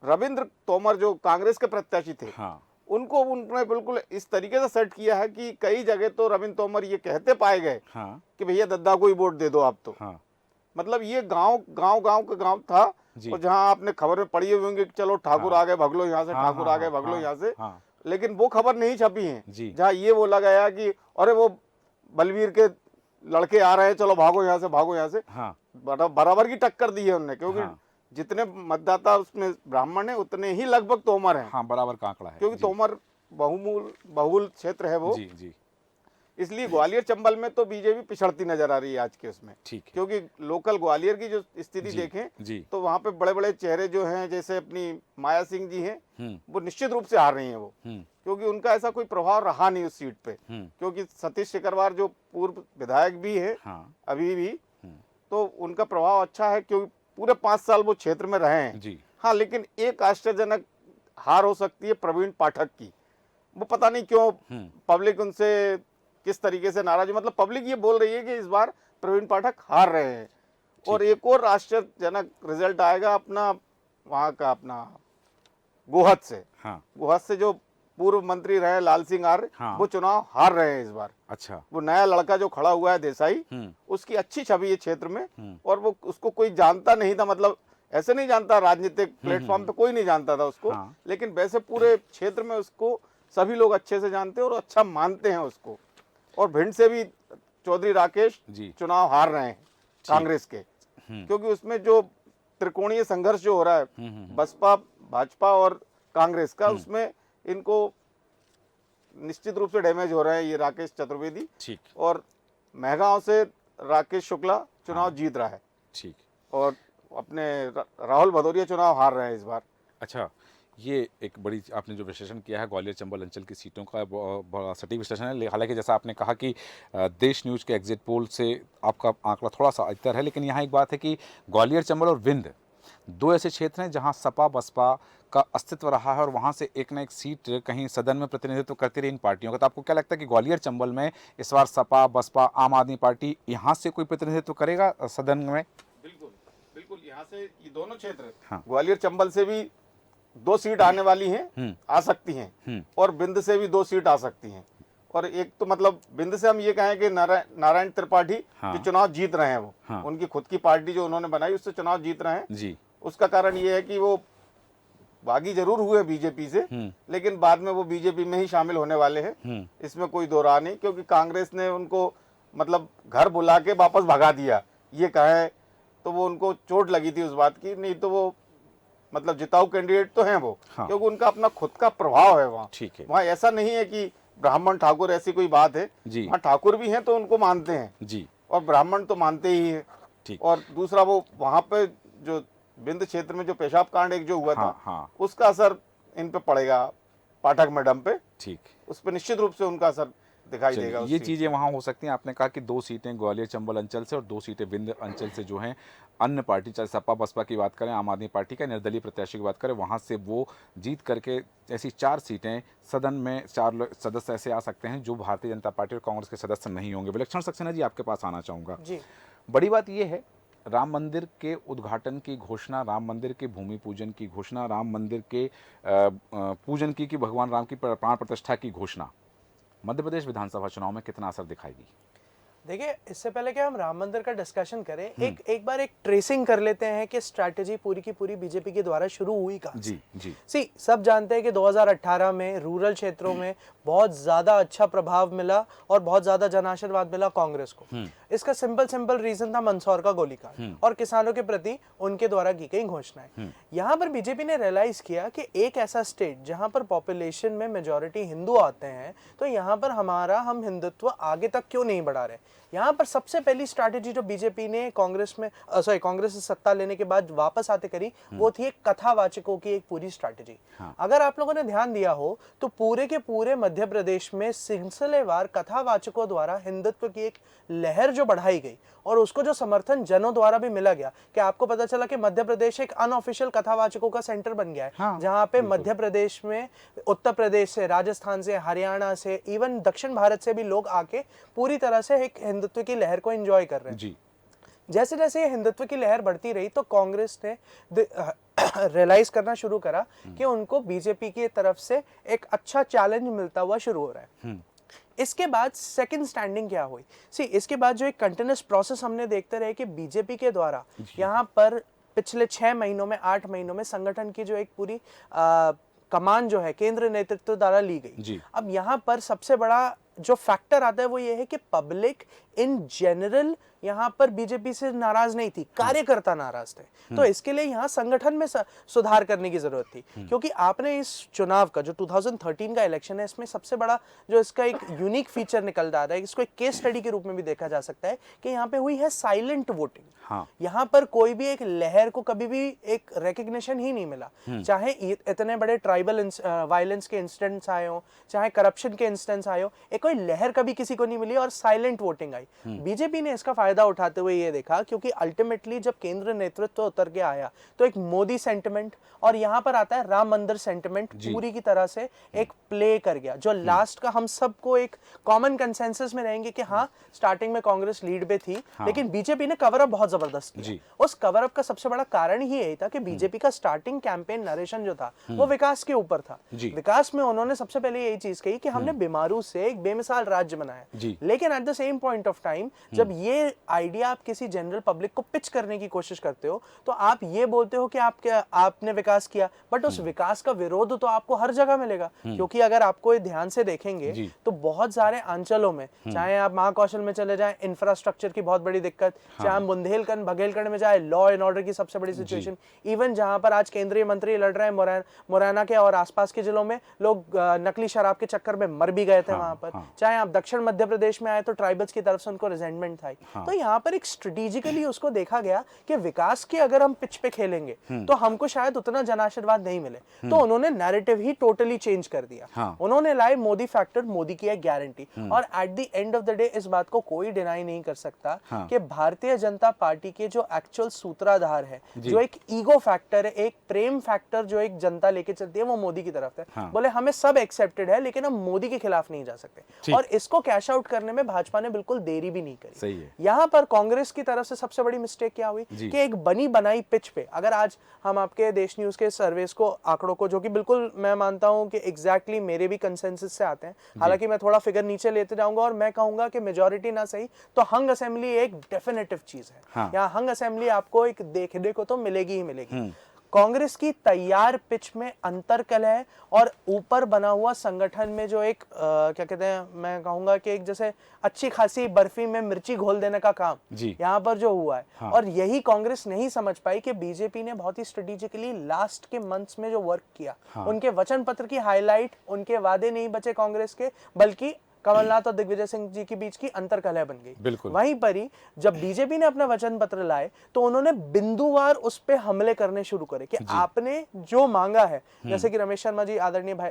Speaker 4: रविंद्र तोमर जो कांग्रेस के प्रत्याशी थे,
Speaker 1: हाँ,
Speaker 4: उनको उन्होंने बिल्कुल इस तरीके से सेट किया है कि कई जगह तो रविंद्र तोमर ये कहते पाए गए,
Speaker 1: हाँ,
Speaker 4: कि भैया दद्दा को ही वोट दे दो आप तो।
Speaker 1: हाँ,
Speaker 4: मतलब ये गांव का गांव था। और जहां आपने खबर में पढ़ी हुई होंगे कि चलो ठाकुर आ गए भगलो यहाँ से, ठाकुर आ गए भगलो यहाँ से, लेकिन वो खबर नहीं छपी है। जहाँ ये बोला गया कि अरे वो बलवीर के लड़के आ रहे हैं, चलो भागो यहाँ से, भागो यहाँ से। बराबर की टक्कर दी है उन्होंने, क्योंकि जितने मतदाता उसमें ब्राह्मण है उतने ही लगभग तोमर हैं।
Speaker 1: हाँ, बराबर का आंकड़ा है,
Speaker 4: क्योंकि तोमर बहुल क्षेत्र है वो।
Speaker 1: जी, जी,
Speaker 4: इसलिए ग्वालियर चंबल में तो बीजेपी पिछड़ती नजर आ रही है आज के उसमें।
Speaker 1: ठीक है।
Speaker 4: क्योंकि लोकल ग्वालियर की जो स्थिति देखें तो वहाँ पे बड़े बड़े चेहरे जो हैं, जैसे अपनी माया सिंह जी हैं, वो निश्चित रूप से हार रही हैं वो, क्योंकि उनका ऐसा कोई प्रभाव रहा नहीं उस सीट पे। क्योंकि सतीश सिकरवार जो पूर्व विधायक भी है, अभी भी, तो उनका प्रभाव अच्छा है, क्योंकि पूरे 5 साल वो क्षेत्र में रहे हैं। हाँ, लेकिन एक आश्चर्यजनक हार हो सकती है प्रवीण पाठक की। वो पता नहीं क्यों पब्लिक उनसे किस तरीके से नाराज, मतलब पब्लिक ये बोल रही है कि इस बार प्रवीण पाठक हार रहे हैं। और एक और आश्चर्यजनक रिजल्ट आएगा अपना वहाँ का, अपना गोहद से। गोहद से जो पूर्व मंत्री रहे लाल सिंह आर्य, वो चुनाव हार रहे हैं इस बार।
Speaker 1: अच्छा।
Speaker 4: वो नया लड़का जो खड़ा हुआ है देसाई, उसकी अच्छी छवि है क्षेत्र में, और वो उसको कोई जानता नहीं था, मतलब ऐसे नहीं जानता, राजनीतिक प्लेटफॉर्म पे कोई नहीं जानता था उसको, लेकिन वैसे पूरे क्षेत्र में उसको सभी लोग अच्छे से जानते हैं और अच्छा मानते हैं उसको। और भिंड से भी चौधरी राकेश चुनाव हार रहे हैं कांग्रेस के, क्योंकि उसमें जो त्रिकोणीय संघर्ष जो हो रहा है बसपा, भाजपा और कांग्रेस का, उसमें इनको निश्चित रूप से डैमेज हो रहे हैं ये राकेश चतुर्वेदी। और महगांव से राकेश शुक्ला चुनाव जीत रहा है।
Speaker 1: ठीक। और
Speaker 4: अपने राहुल भदौरिया चुनाव हार रहे हैं इस बार।
Speaker 1: अच्छा, ये एक बड़ी आपने जो विश्लेषण किया है ग्वालियर चंबल अंचल की सीटों का, बड़ा सटीक विश्लेषण है। हालांकि जैसा आपने कहा कि देश न्यूज़ के एग्जिट पोल से आपका आंकड़ा थोड़ा सा इतर है, लेकिन यहाँ एक बात है कि ग्वालियर चंबल और विंध्य 2 ऐसे क्षेत्र हैं जहाँ सपा बसपा का अस्तित्व रहा है और वहाँ से एक न एक सीट कहीं सदन में प्रतिनिधित्व करती रही इन पार्टियों का। तो आपको क्या लगता है कि ग्वालियर चंबल में इस बार सपा बसपा आम आदमी पार्टी यहाँ से कोई प्रतिनिधित्व करेगा सदन में?
Speaker 4: बिल्कुल बिल्कुल, यहाँ से ये दोनों क्षेत्र, ग्वालियर चंबल से भी 2 सीट आने वाली हैं, आ सकती हैं, और बिंद से भी 2 सीट आ सकती हैं। और एक तो मतलब बिंद से हम ये कहें कि नारायण त्रिपाठी जो चुनाव जीत रहे हैं, वो उनकी खुद की पार्टी जो उन्होंने बनाई उससे चुनाव जीत रहे हैं। उसका कारण ये है कि वो बागी जरूर हुए बीजेपी से, लेकिन बाद में वो बीजेपी में ही शामिल होने वाले हैं, इसमें कोई दो राह नहीं, क्योंकि कांग्रेस ने उनको मतलब घर बुला के वापस भगा दिया, ये कहें तो वो उनको चोट लगी थी उस बात की, नहीं तो वो मतलब जिताऊ कैंडिडेट तो हैं वो,
Speaker 1: हाँ।
Speaker 4: क्योंकि उनका अपना खुद का प्रभाव है वहाँ।
Speaker 1: ठीक है।
Speaker 4: वहाँ ऐसा नहीं है कि ब्राह्मण ठाकुर ऐसी कोई बात है
Speaker 1: जी।
Speaker 4: वहाँ ठाकुर भी हैं तो उनको मानते हैं
Speaker 1: जी,
Speaker 4: और ब्राह्मण तो मानते ही हैं।
Speaker 1: ठीक।
Speaker 4: और दूसरा वो वहाँ पे जो बिंद क्षेत्र में जो पेशाब कांड एक जो हुआ
Speaker 1: हाँ,
Speaker 4: था,
Speaker 1: हाँ।
Speaker 4: उसका असर इन पे पड़ेगा, पाठक मैडम पे,
Speaker 1: ठीक।
Speaker 4: उस पर निश्चित रूप से उनका असर दिखाई
Speaker 1: चलिए,
Speaker 4: देगा। उस
Speaker 1: ये
Speaker 4: सीट
Speaker 1: चीजें वहां हो सकती हैं। आपने कहा कि 2 सीटें ग्वालियर चंबल अंचल से और 2 सीटें विंध्य अंचल से जो हैं अन्य पार्टी, चाहे सपा बसपा की बात करें, आम आदमी पार्टी का निर्दलीय प्रत्याशी की बात करें, वहां से वो जीत करके ऐसी 4 सीटें सदन में 4 सदस्य ऐसे आ सकते हैं जो भारतीय जनता पार्टी और कांग्रेस के सदस्य नहीं होंगे। विलक्षण सक्सेना जी, आपके पास आना चाहूँगा।
Speaker 5: जी।
Speaker 1: बड़ी बात यह है, राम मंदिर के उद्घाटन की घोषणा, राम मंदिर के भूमि पूजन की घोषणा, राम मंदिर के पूजन की भगवान राम की प्राण प्रतिष्ठा की घोषणा मध्य प्रदेश विधानसभा चुनाव में कितना असर दिखाएगी?
Speaker 5: देखिए, इससे पहले कि हम राम मंदिर का डिस्कशन करें, एक बार एक ट्रेसिंग कर लेते हैं कि स्ट्रैटेजी पूरी की पूरी बीजेपी के द्वारा शुरू हुई कहाँ से। जी, सब जानते हैं कि 2018 में रूरल क्षेत्रों में बहुत ज्यादा अच्छा प्रभाव मिला और बहुत ज्यादा जन आशीर्वाद मिला कांग्रेस को। इसका सिंपल रीजन था मंदसौर का गोलीकांड और किसानों के प्रति उनके द्वारा की गई घोषणाएं। यहाँ पर बीजेपी ने रियलाइज किया कि एक ऐसा स्टेट जहां पर पॉपुलेशन में मेजॉरिटी हिंदू आते हैं, तो यहाँ पर हम हिंदुत्व आगे तक क्यों नहीं बढ़ा रहे। यहाँ पर सबसे पहली स्ट्रैटेजी जो बीजेपी ने कांग्रेस से सत्ता लेने के बाद वापस आते करी, वो थी एक कथावाचकों की एक पूरी स्ट्रैटेजी। अगर आप लोगों ने ध्यान दिया हो तो पूरे के पूरे मध्य प्रदेश में सिलसिलेवार कथावाचकों द्वारा हिंदुत्व की एक लहर जो बढ़ाई गई और उसको जो समर्थन जनों द्वारा भी मिला गया, कि आपको पता चला कि मध्य प्रदेश एक अनऑफिशियल कथावाचकों का सेंटर बन गया है, जहां पे मध्य प्रदेश में उत्तर प्रदेश से, राजस्थान से, हरियाणा से, इवन दक्षिण भारत से भी लोग आके पूरी तरह से एक हिंदुत्व की लहर को एंजॉय कर रहे हैं।
Speaker 1: जी।
Speaker 5: जैसे जैसे ये हिंदुत्व की लहर बढ़ती रही तो कांग्रेस ने रियलाइज करना शुरू करा कि उनको बीजेपी की तरफ से एक अच्छा चैलेंज मिलता हुआ शुरू हो रहा है। इसके बाद सेकंड स्टैंडिंग क्या हुई? इसके बाद जो एक कंटिन्यूअस प्रोसेस हमने देखते रहे कि बीजेपी के द्वारा यहाँ पर पिछले 6 महीनों में, 8 महीनों में संगठन की जो एक पूरी कमान जो है केंद्र नेतृत्व द्वारा ली गई। अब यहाँ पर सबसे बड़ा जो फैक्टर आता है वो ये है कि पब्लिक इन जनरल यहाँ पर बीजेपी से नाराज नहीं थी, कार्यकर्ता नाराज थे। तो इसके लिए यहाँ संगठन में सुधार करने की जरूरत थी, क्योंकि आपने इस चुनाव का जो 2013 का इलेक्शन है, इसमें सबसे बड़ा जो इसका एक यूनिक फीचर निकल आ रहा है, इसको एक केस स्टडी के रूप में भी देखा जा सकता है कि यहाँ पे हुई है साइलेंट वोटिंग। यहाँ पर कोई भी एक लहर को कभी भी एक रिकग्निशन ही नहीं मिला, चाहे इतने बड़े ट्राइबल वायलेंस के इंसिडेंट्स आए हो, चाहे करप्शन के इंसिडेंट्स आए हो, एक कोई लहर कभी किसी को नहीं मिली और साइलेंट वोटिंग आई। बीजेपी ने इसका फायदा उठाते हुए ये देखा, क्योंकि अल्टीमेटली जब केंद्र नेतृत्व उतर के आया तो एक मोदी सेंटिमेंट और यहाँ पर आता है राम मंदिर सेंटिमेंट पूरी की तरह से एक प्ले कर गया, जो लास्ट का हम सबको एक कॉमन कंसेंसस में रहेंगे कि हाँ, स्टार्टिंग में कांग्रेस लीड पे थी, लेकिन बीजेपी ने कवर अप बहुत जबरदस्त किया। उस कवर अप का सबसे बड़ा कारण ही यही था कि बीजेपी का स्टार्टिंग कैंपेन नरेशन जो था वो विकास के ऊपर था। विकास में उन्होंने सबसे पहले यही चीज कही कि हमने बीमारू से एक बेमिसाल राज्य बनाया, लेकिन at the same point of time जब ये आइडिया आप किसी जनरल पब्लिक को पिच करने की कोशिश करते हो तो आप ये बोलते हो कि आपने विकास किया, बट उस विकास का विरोध तो आपको हर जगह मिलेगा। क्योंकि अगर आपको ध्यान से देखेंगे तो बहुत सारे अंचलों में, चाहे आप महाकौशल में चले जाएं, इंफ्रास्ट्रक्चर की बहुत बड़ी दिक्कत, चाहे हम बुंदेलखंड बघेलखंड में जाए, लॉ एंड ऑर्डर की सबसे बड़ी सिचुएशन, इवन जहां पर आज केंद्रीय मंत्री लड़ रहे हैं मुरैना के और आसपास के जिलों में लोग नकली शराब के चक्कर में मर भी गए थे वहां पर। चाहे आप दक्षिण मध्य प्रदेश में आए तो ट्राइबल्स की तरफ से उनको रिजेंटमेंट था। तो यहाँ पर एक स्ट्रेटेजिकली उसको देखा गया कि विकास की अगर हम पिच पे खेलेंगे तो हमको शायद उतना जन आशीर्वाद नहीं मिले, तो उन्होंने नैरेटिव ही टोटली चेंज कर दिया। उन्होंने लाए मोदी फैक्टर, मोदी की एक गारंटी, और at the end of the day इस बात को कोई डिनाई नहीं कर सकता कि भारतीय जनता पार्टी के जो एक्चुअल सूत्रधार है, जो एक ईगो फैक्टर है, एक प्रेम फैक्टर जो एक जनता लेके चलती है, वो मोदी की तरफ है। बोले हमें सब एक्सेप्टेड है लेकिन हम मोदी के खिलाफ नहीं जा सकते, और इसको कैश आउट करने में भाजपा ने बिल्कुल देरी भी नहीं करी।
Speaker 1: सही है।
Speaker 5: यहाँ पर कांग्रेस की तरफ से सबसे बड़ी मिस्टेक क्या हुई कि एक बनी बनाई पिच पे, अगर आज हम आपके देश न्यूज के सर्वेस को, आंकड़ों को, जो कि बिल्कुल मैं मानता हूं कि एग्जैक्टली मेरे भी कंसेंसस से आते हैं, हालांकि मैं थोड़ा फिगर नीचे लेते जाऊंगा और मैं कहूंगा कि मेजॉरिटी ना सही तो हंग असेंबली एक डेफिनेटिव चीज है। यहाँ हंग असेंबली आपको एक देखने को तो मिलेगी ही मिलेगी। कांग्रेस की तैयार पिच में अंतर कलह और ऊपर बना हुआ संगठन में जो एक क्या कहते हैं, मैं कहूंगा कि एक जैसे अच्छी खासी बर्फी में मिर्ची घोल देने का काम यहाँ पर जो हुआ है। हाँ। और यही कांग्रेस नहीं समझ पाई कि बीजेपी ने बहुत ही स्ट्रेटेजिकली लास्ट के मंथ्स में जो वर्क किया, हाँ। उनके वचन पत्र की हाईलाइट, उनके वादे नहीं बचे कांग्रेस के, बल्कि कमलनाथ और दिग्विजय सिंह जी के बीच की अंतर कलह बन गई। वहीं पर ही जब बीजेपी ने अपना वचन पत्र लाए तो उन्होंने बिंदुवार उस पे हमले करने शुरू करे कि आपने जो मांगा है, जैसे कि रमेश शर्मा जी, आदरणीय भाई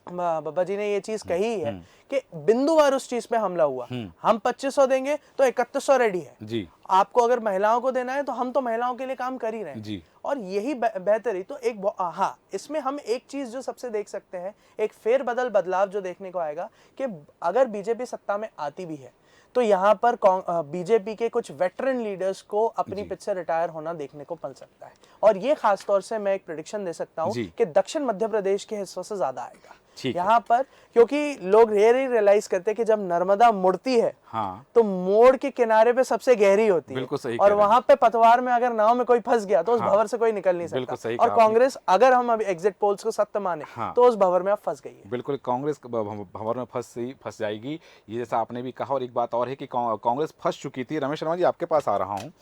Speaker 5: बाबा जी ने ये चीज कही है कि बिंदुवार उस चीज पे हमला हुआ। हम 2500 देंगे तो 3100 रेडी है जी। आपको अगर महिलाओं को देना है तो हम तो महिलाओं के लिए काम कर ही रहे हैं जी। और यही बेहतरी तो एक, हाँ, इसमें हम एक चीज जो सबसे देख सकते हैं, एक फेरबदल बदलाव जो देखने को आएगा कि अगर बीजेपी सत्ता में आती भी है तो यहाँ पर बीजेपी के कुछ वेटरन लीडर्स को अपनी पिच से रिटायर होना देखने को मिल सकता है। और ये खास तौर से मैं एक प्रेडिक्शन दे सकता हूँ कि दक्षिण मध्य प्रदेश के हिस्सों से ज्यादा आएगा यहाँ पर, क्योंकि लोग ही रियलाइज करते हैं कि जब नर्मदा मुड़ती है, हाँ, तो मोड़ के किनारे पे सबसे गहरी होती है। सही और वहां पे पतवार में अगर नाव में कोई फंस गया तो उस भंवर से कोई निकल नहीं सकता। और कांग्रेस, अगर हम अभी एग्जिट पोल्स को सत्य माने, हाँ, तो उस भंवर में अब फंस गई है।
Speaker 1: बिल्कुल, कांग्रेस भंवर में फंस जाएगी, ये जैसा आपने भी कहा। और एक बात और है कि कांग्रेस फंस चुकी थी। रमेश शर्मा जी, आपके पास आ रहा हूँ।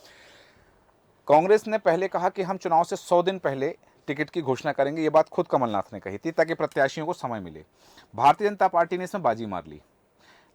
Speaker 1: कांग्रेस ने पहले कहा कि हम चुनाव से 100 दिन पहले टिकट की घोषणा करेंगे, ये बात खुद कमलनाथ ने कही थी ताकि प्रत्याशियों को समय मिले। भारतीय जनता पार्टी ने इसमें बाजी मार ली।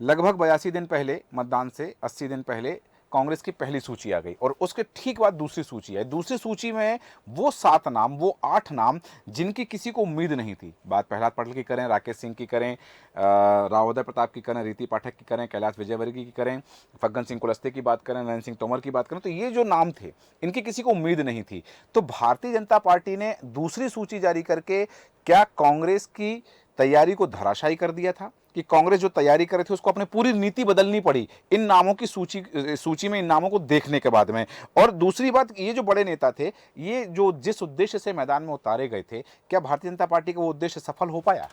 Speaker 1: लगभग 82 दिन पहले, मतदान से 80 दिन पहले कांग्रेस की पहली सूची आ गई और उसके ठीक बाद दूसरी सूची आई। दूसरी सूची में वो 7 नाम, वो 8 नाम जिनकी किसी को उम्मीद नहीं थी। बात प्रहलाद पटेल की करें, राकेश सिंह की करें, रावोदय प्रताप की करें, रीति पाठक की करें, कैलाश विजयवर्गीय की करें, फग्गन सिंह कुलस्ते की बात करें, नरेंद्र सिंह तोमर की बात करें, तो ये जो नाम थे इनकी किसी को उम्मीद नहीं थी। तो भारतीय जनता पार्टी ने दूसरी सूची जारी करके क्या कांग्रेस की तैयारी को धराशायी कर दिया था कि कांग्रेस जो तैयारी कर रही थी उसको अपनी पूरी नीति बदलनी पड़ी इन नामों की सूची में, इन नामों को देखने के बाद में। और दूसरी बात, ये जो बड़े नेता थे, ये जो जिस उद्देश्य से मैदान में उतारे गए थे, क्या भारतीय जनता पार्टी का वो उद्देश्य सफल हो पाया?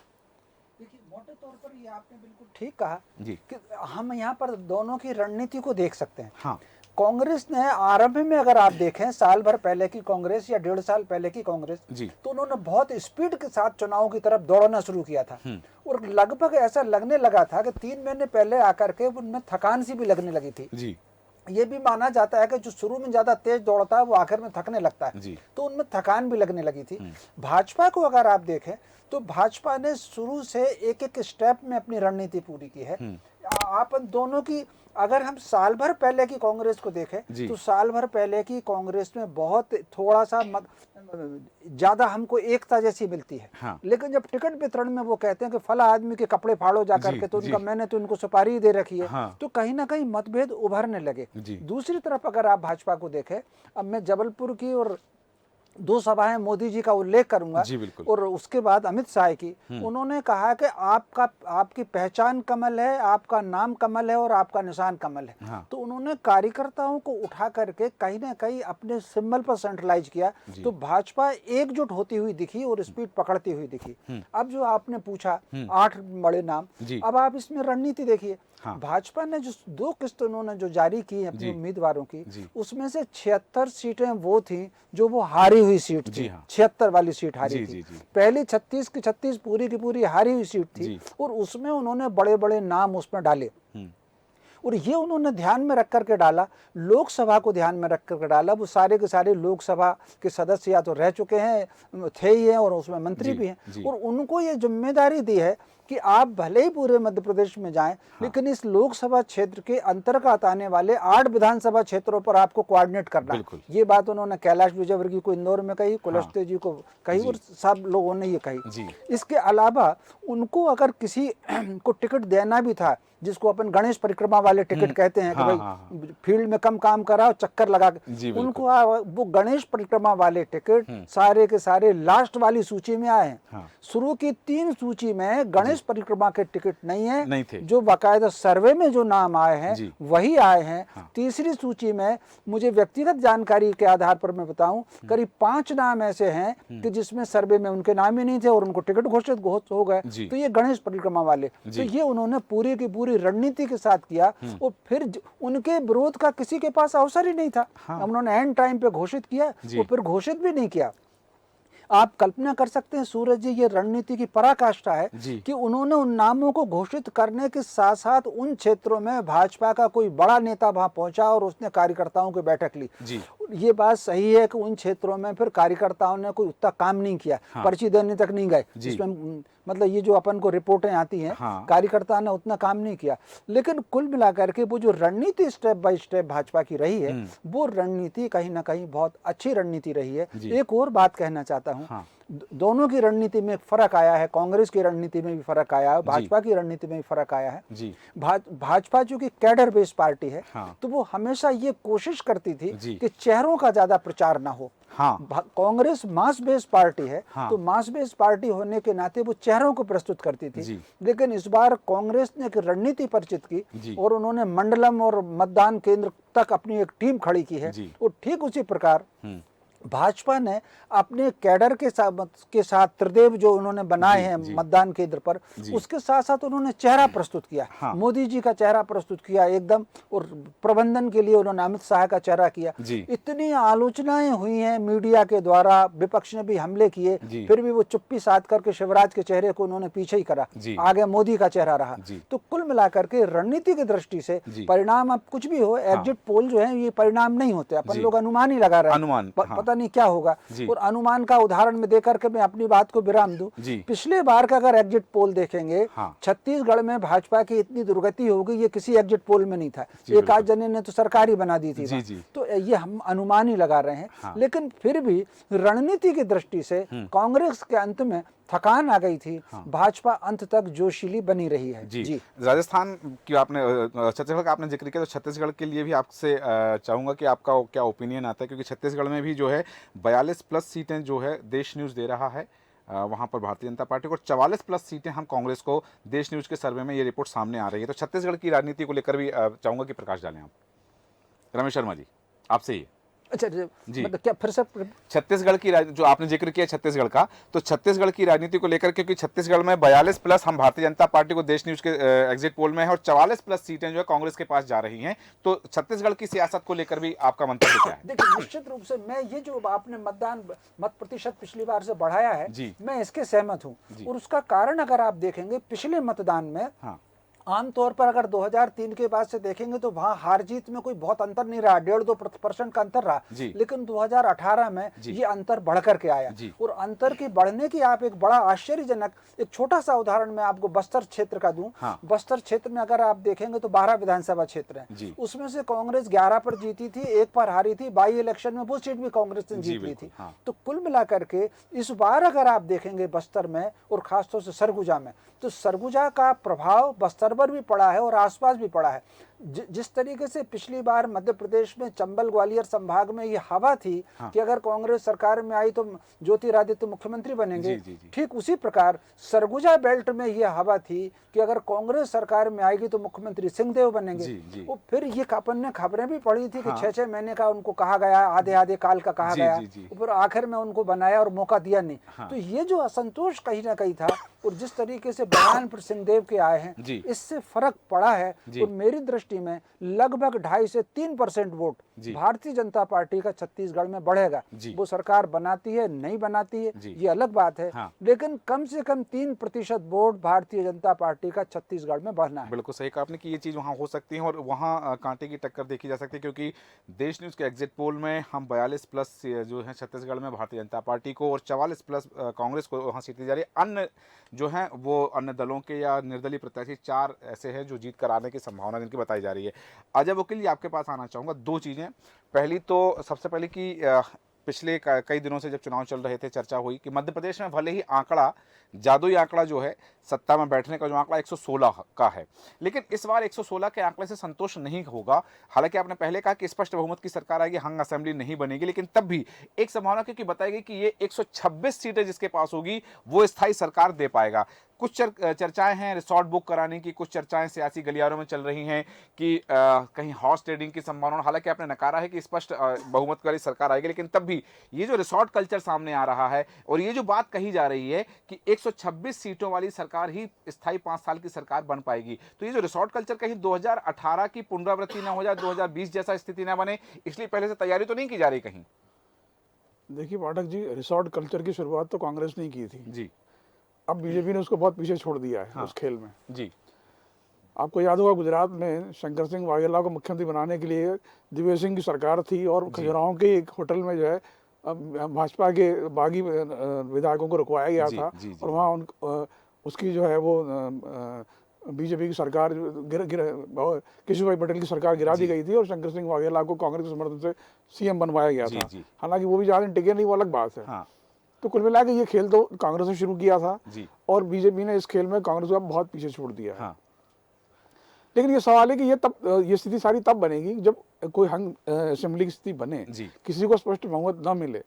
Speaker 2: देखिए, मोटे तौर पर ये आपने बिल्कुल ठीक कहा जी कि हम यहाँ पर दोनों की रणनीति को देख सकते हैं। हाँ, कांग्रेस ने आरंभ में, अगर आप देखें साल भर पहले की कांग्रेस या 1.5 साल पहले की कांग्रेस, तो उन्होंने बहुत स्पीड के साथ चुनाव की तरफ दौड़ना शुरू किया था। और लगभग ऐसा लगने लगा था कि 3 महीने पहले आकर के उनमें थकान सी भी लगने लगी थी जी। ये भी माना जाता है कि जो शुरू में ज्यादा तेज दौड़ता है वो आखिर में थकने लगता है जी। तो उनमें थकान भी लगने लगी थी। भाजपा को अगर आप देखें तो भाजपा ने शुरू से एक एक स्टेप में अपनी रणनीति पूरी की है। आप दोनों की, अगर हम साल भर पहले की कांग्रेस को देखें तो साल भर पहले की कांग्रेस में बहुत थोड़ा सा ज्यादा हमको एकता जैसी मिलती है। हाँ। लेकिन जब टिकट वितरण में वो कहते हैं कि फला आदमी के कपड़े फाड़ो जाकर के, तो उनका मैंने तो उनको सुपारी दे रखी है। हाँ। तो कहीं ना कहीं मतभेद उभरने लगे। दूसरी तरफ अगर आप भाजपा को देखें, अब मैं जबलपुर की और 2 सभाएं मोदी जी का उल्लेख करूंगा और उसके बाद अमित शाह की। उन्होंने कहा कि आपकी पहचान कमल है, आपका नाम कमल है और आपका निशान कमल है। हाँ। तो उन्होंने कार्यकर्ताओं को उठा करके कहीं ना कहीं अपने सिंबल पर सेंट्रलाइज किया। तो भाजपा एकजुट होती हुई दिखी और स्पीड पकड़ती हुई दिखी। अब जो आपने पूछा 8 बड़े नाम, अब आप इसमें रणनीति देखिए। हाँ। भाजपा ने जो 2 किस्त उन्होंने जो जारी की अपने उम्मीदवारों की, उसमें से 76 सीटें वो थी जो वो हारी हुई सीट थी। हाँ। 76 वाली सीट हारी थी। पहली 36 की 36 पूरी की पूरी हारी हुई सीट थी और उसमें उन्होंने बड़े बड़े नाम उसमें डाले और ये उन्होंने ध्यान में रख करके डाला, लोकसभा को ध्यान में रख करके डाला। वो सारे के सारे लोकसभा के सदस्य या तो रह चुके हैं, थे ही हैं और उसमें मंत्री भी हैं। और उनको ये जिम्मेदारी दी है कि आप भले ही पूरे मध्य प्रदेश में जाएं, लेकिन इस लोकसभा क्षेत्र के अंतर्गत आने वाले 8 विधानसभा क्षेत्रों पर आपको कोऑर्डिनेट करना है। ये बात उन्होंने कैलाश विजयवर्गीय को इंदौर में कही, कुलस्ते जी को कही और सब लोगों ने ये कही। इसके अलावा उनको अगर किसी को टिकट देना भी था, जिसको अपन गणेश परिक्रमा वाले टिकट कहते हैं कि भाई फील्ड में कम काम करा और चक्कर लगा, उनको वो गणेश परिक्रमा वाले टिकट सारे के सारे लास्ट वाली सूची में आए हैं। शुरू की 3 सूची में गणेश परिक्रमा के टिकट नहीं है, जो बाकायदा सर्वे में जो नाम आए हैं वही आए हैं। तीसरी सूची में मुझे व्यक्तिगत जानकारी के आधार पर मैं बताऊं, करीब 5 नाम ऐसे हैं कि जिसमें सर्वे में उनके नाम ही नहीं थे और उनको टिकट घोषित हो गए। तो ये गणेश परिक्रमा वाले, तो ये उन्होंने पूरी की पूरी रणनीति के साथ किया और फिर उनके विरोध का किसी के पास अवसर ही नहीं था। उन्होंने एंड टाइम पे घोषित किया और फिर घोषित भी नहीं किया। आप कल्पना कर सकते हैं सूरज जी, ये रणनीति की पराकाष्ठा है कि उन्होंने उन नामों को घोषित करने के साथ साथ उन क्षेत्रों में भाजपा का कोई बड़ा नेता वहां पहुंचा और उसने कार्यकर्ताओं की बैठक ली। ये बात सही है कि उन क्षेत्रों में फिर कार्यकर्ताओं ने कोई उतना काम नहीं किया, पर्ची देने तक नहीं गए, जिसमें मतलब ये जो अपन को रिपोर्टें आती हैं, कार्यकर्ता ने उतना काम नहीं किया। लेकिन कुल मिलाकर के वो जो रणनीति स्टेप बाय स्टेप भाजपा की रही है, वो रणनीति कहीं ना कहीं बहुत अच्छी रणनीति रही है। एक और बात कहना चाहता हूँ, दोनों की रणनीति में फर्क आया है, कांग्रेस की रणनीति में भी फर्क आया है, भाजपा की रणनीति में भी फर्क आया है। भाजपा चूंकि कैडर बेस्ड पार्टी है, तो वो हमेशा ये कोशिश करती थी कि चेहरों का ज्यादा प्रचार ना हो। कांग्रेस मास बेस्ड पार्टी है, तो मास बेस्ड पार्टी होने के नाते वो चेहरों को प्रस्तुत करती थी। लेकिन इस बार कांग्रेस ने एक रणनीति परिचित की और उन्होंने मंडलम और मतदान केंद्र तक अपनी एक टीम खड़ी की है। और ठीक उसी प्रकार भाजपा ने अपने कैडर के साथ त्रिदेव जो उन्होंने बनाए हैं मतदान केंद्र पर, उसके साथ साथ उन्होंने चेहरा प्रस्तुत किया, मोदी जी का चेहरा प्रस्तुत किया एकदम, और प्रबंधन के लिए उन्होंने अमित शाह का चेहरा किया। इतनी आलोचनाएं हुई हैं मीडिया के द्वारा, विपक्ष ने भी हमले किए, फिर भी वो चुप्पी साध करके शिवराज के चेहरे को उन्होंने पीछे ही करा, आगे मोदी का चेहरा रहा। तो कुल मिलाकर के रणनीति की दृष्टि से परिणाम अब कुछ भी हो, एग्जिट पोल जो है ये परिणाम नहीं होते, अपन लोग अनुमान ही लगा रहे हैं, पता नहीं क्या होगा। और अनुमान का उदाहरण में देकर के मैं अपनी बात को विराम दूं, पिछले बार का अगर एग्जिट पोल देखेंगे, छत्तीसगढ़ में भाजपा की इतनी दुर्गति होगी ये किसी एग्जिट पोल में नहीं था। एक आध जने ने तो सरकारी बना दी थी, तो ये हम अनुमान ही लगा रहे हैं। लेकिन फिर भी रणनीति की दृष्टि से कांग्रेस के अंत में थकान आ गई थी, भाजपा अंत तक जोशीली बनी रही है।
Speaker 1: जी राजस्थान की आपने, छत्तीसगढ़ का आपने जिक्र किया, तो छत्तीसगढ़ के लिए भी आपसे चाहूंगा कि आपका क्या ओपिनियन आता है, क्योंकि छत्तीसगढ़ में भी जो है 42+ सीटें जो है देश न्यूज़ दे रहा है वहां पर भारतीय जनता पार्टी को, 44+ सीटें हम कांग्रेस को, देश न्यूज़ के सर्वे में ये रिपोर्ट सामने आ रही है। तो छत्तीसगढ़ की राजनीति को लेकर भी चाहूंगा कि प्रकाश डालें आप। रमेश शर्मा जी, आपसे ही।
Speaker 2: अच्छा जी, मतलब क्या फिर से
Speaker 1: छत्तीसगढ़ की जो आपने जिक्र किया छत्तीसगढ़ का, तो छत्तीसगढ़ की राजनीति को लेकर, क्योंकि छत्तीसगढ़ में 42+ हम भारतीय जनता पार्टी को देश न्यूज़ के एग्जिट पोल में है, और 44+ सीटें जो है कांग्रेस के पास जा रही हैं, तो छत्तीसगढ़ की सियासत को लेकर भी आपका मंतव्य क्या है?
Speaker 2: देखिए, निश्चित रूप से मैं ये जो आपने मत प्रतिशत पिछली बार से बढ़ाया है, मैं इसके सहमत हूँ। और उसका कारण अगर आप देखेंगे, पिछले मतदान में आमतौर पर अगर 2003 के बाद से देखेंगे तो वहां हार जीत में कोई बहुत अंतर नहीं रहा, 1.5-2% का अंतर रहा। लेकिन 2018 में ये अंतर बढ़ करके आया, और अंतर की बढ़ने की आप एक बड़ा आश्चर्यजनक, एक छोटा सा उदाहरण मैं आपको बस्तर क्षेत्र का दूं। बस्तर क्षेत्र में अगर आप देखेंगे तो 12 विधानसभा क्षेत्र हैं, उसमें से कांग्रेस 11 पर जीती थी, 1 पर हारी थी, बाई इलेक्शन में वो सीट भी कांग्रेस ने जीत ली थी। तो कुल मिलाकर के इस बार अगर आप देखेंगे बस्तर में, और खासतौर से सरगुजा में, तो सरगुजा का प्रभाव बस्तर पर भी पड़ा है और आसपास भी पड़ा है। जिस तरीके से पिछली बार मध्य प्रदेश में चंबल ग्वालियर संभाग में ये हवा थी कि अगर कांग्रेस सरकार में आई तो ज्योतिरादित्य मुख्यमंत्री बनेंगे, ठीक उसी प्रकार सरगुजा बेल्ट में ये हवा थी कि अगर कांग्रेस सरकार में आएगी तो मुख्यमंत्री सिंहदेव बनेंगे। और फिर ये अपन ने खबरें भी पढ़ी थी कि 6-6 महीने का उनको कहा गया, आधे काल का कहा गया, फिर आखिर में उनको बनाया और मौका दिया नहीं। तो ये जो असंतोष कहीं ना कहीं था, और जिस तरीके से बयान पर सिंहदेव के आए हैं, इससे फर्क पड़ा है। और मेरी दृष्टि में लगभग 2.5 से 3% वोट भारतीय जनता पार्टी का छत्तीसगढ़ में बढ़ेगा। वो सरकार बनाती है नहीं बनाती है ये अलग बात है, लेकिन कम से कम 3% वोट भारतीय जनता पार्टी का छत्तीसगढ़ में बढ़ना है।
Speaker 1: बिल्कुल सही कहा आपने कि ये चीज वहां हो सकती है, और वहां कांटे की टक्कर देखी जा सकती है, क्योंकि देश न्यूज़ के एग्जिट पोल में हम 42+ जो है छत्तीसगढ़ में भारतीय जनता पार्टी को, और 44+ कांग्रेस को वहां सीटें जा रही है। अन्य जो हैं वो अन्य दलों के या निर्दलीय प्रत्याशी 4 ऐसे हैं जो जीत कर आने की संभावना जिनकी बताई जा रही है। अजय वकील जी, आपके पास आना चाहूँगा। 2 चीज़ें, पहली तो सबसे पहले कि पिछले कई दिनों से जब चुनाव चल रहे थे, चर्चा हुई कि मध्य प्रदेश में भले ही आंकड़ा, जादुई आंकड़ा जो है सत्ता में बैठने का जो आंकड़ा 116 का है, लेकिन इस बार 116 के आंकड़े से संतोष नहीं होगा। हालांकि आपने पहले कहा कि स्पष्ट बहुमत की सरकार आएगी, हंग असेंबली नहीं बनेगी, लेकिन तब भी एक संभावना क्योंकि बताई गई कि ये 126 सीटें जिसके पास होगी वो स्थायी सरकार दे पाएगा। कुछ चर्चाएं हैं रिसोर्ट बुक कराने की, कुछ चर्चाएं सियासी गलियारों में चल रही हैं कि कहीं हॉर्स ट्रेडिंग की संभावना। हालांकि आपने नकारा है कि स्पष्ट बहुमत वाली सरकार आएगी, लेकिन तब भी ये जो रिसोर्ट कल्चर सामने आ रहा है, और ये जो बात कही जा रही है कि 126 सीटों वाली सरकार ही स्थायी 5 साल की सरकार बन पाएगी, तो ये जो रिसोर्ट कल्चर कहीं 2018 की पुनरावृत्ति ना हो जाए, 2020 जैसा स्थिति ना बने, इसलिए पहले से तैयारी तो नहीं की जा रही कहीं?
Speaker 3: देखिए पाठक जी, रिसोर्ट कल्चर की शुरुआत तो कांग्रेस ने की थी
Speaker 1: जी।
Speaker 3: अब बीजेपी ने उसको बहुत पीछे छोड़ दिया है उस खेल में।
Speaker 1: जी।
Speaker 3: आपको याद होगा गुजरात में शंकर सिंह वाघेला को मुख्यमंत्री बनाने के लिए दिव्य सिंह की सरकार थी और खजुराहो के एक होटल में जो है भाजपा के बागी विधायकों को रुकवाया गया था और वहाँ उसकी जो है वो बीजेपी की सरकार केशव भाई पटेल की सरकार गिरा दी गई थी और शंकर सिंह वाघेला को कांग्रेस के समर्थन से सीएम बनवाया गया था। हालांकि वो भी ज्यादा दिन टिके नहीं, वो अलग बात है। तो कुल मिला के ये खेल तो कांग्रेस ने शुरू किया था और बीजेपी ने इस खेल में कांग्रेस को बहुत पीछे छोड़ दिया है। लेकिन ये सवाल है कि ये स्थिति सारी तब बनेगी जब कोई हंग असेंबली की स्थिति बने, किसी को स्पष्ट बहुमत न मिले।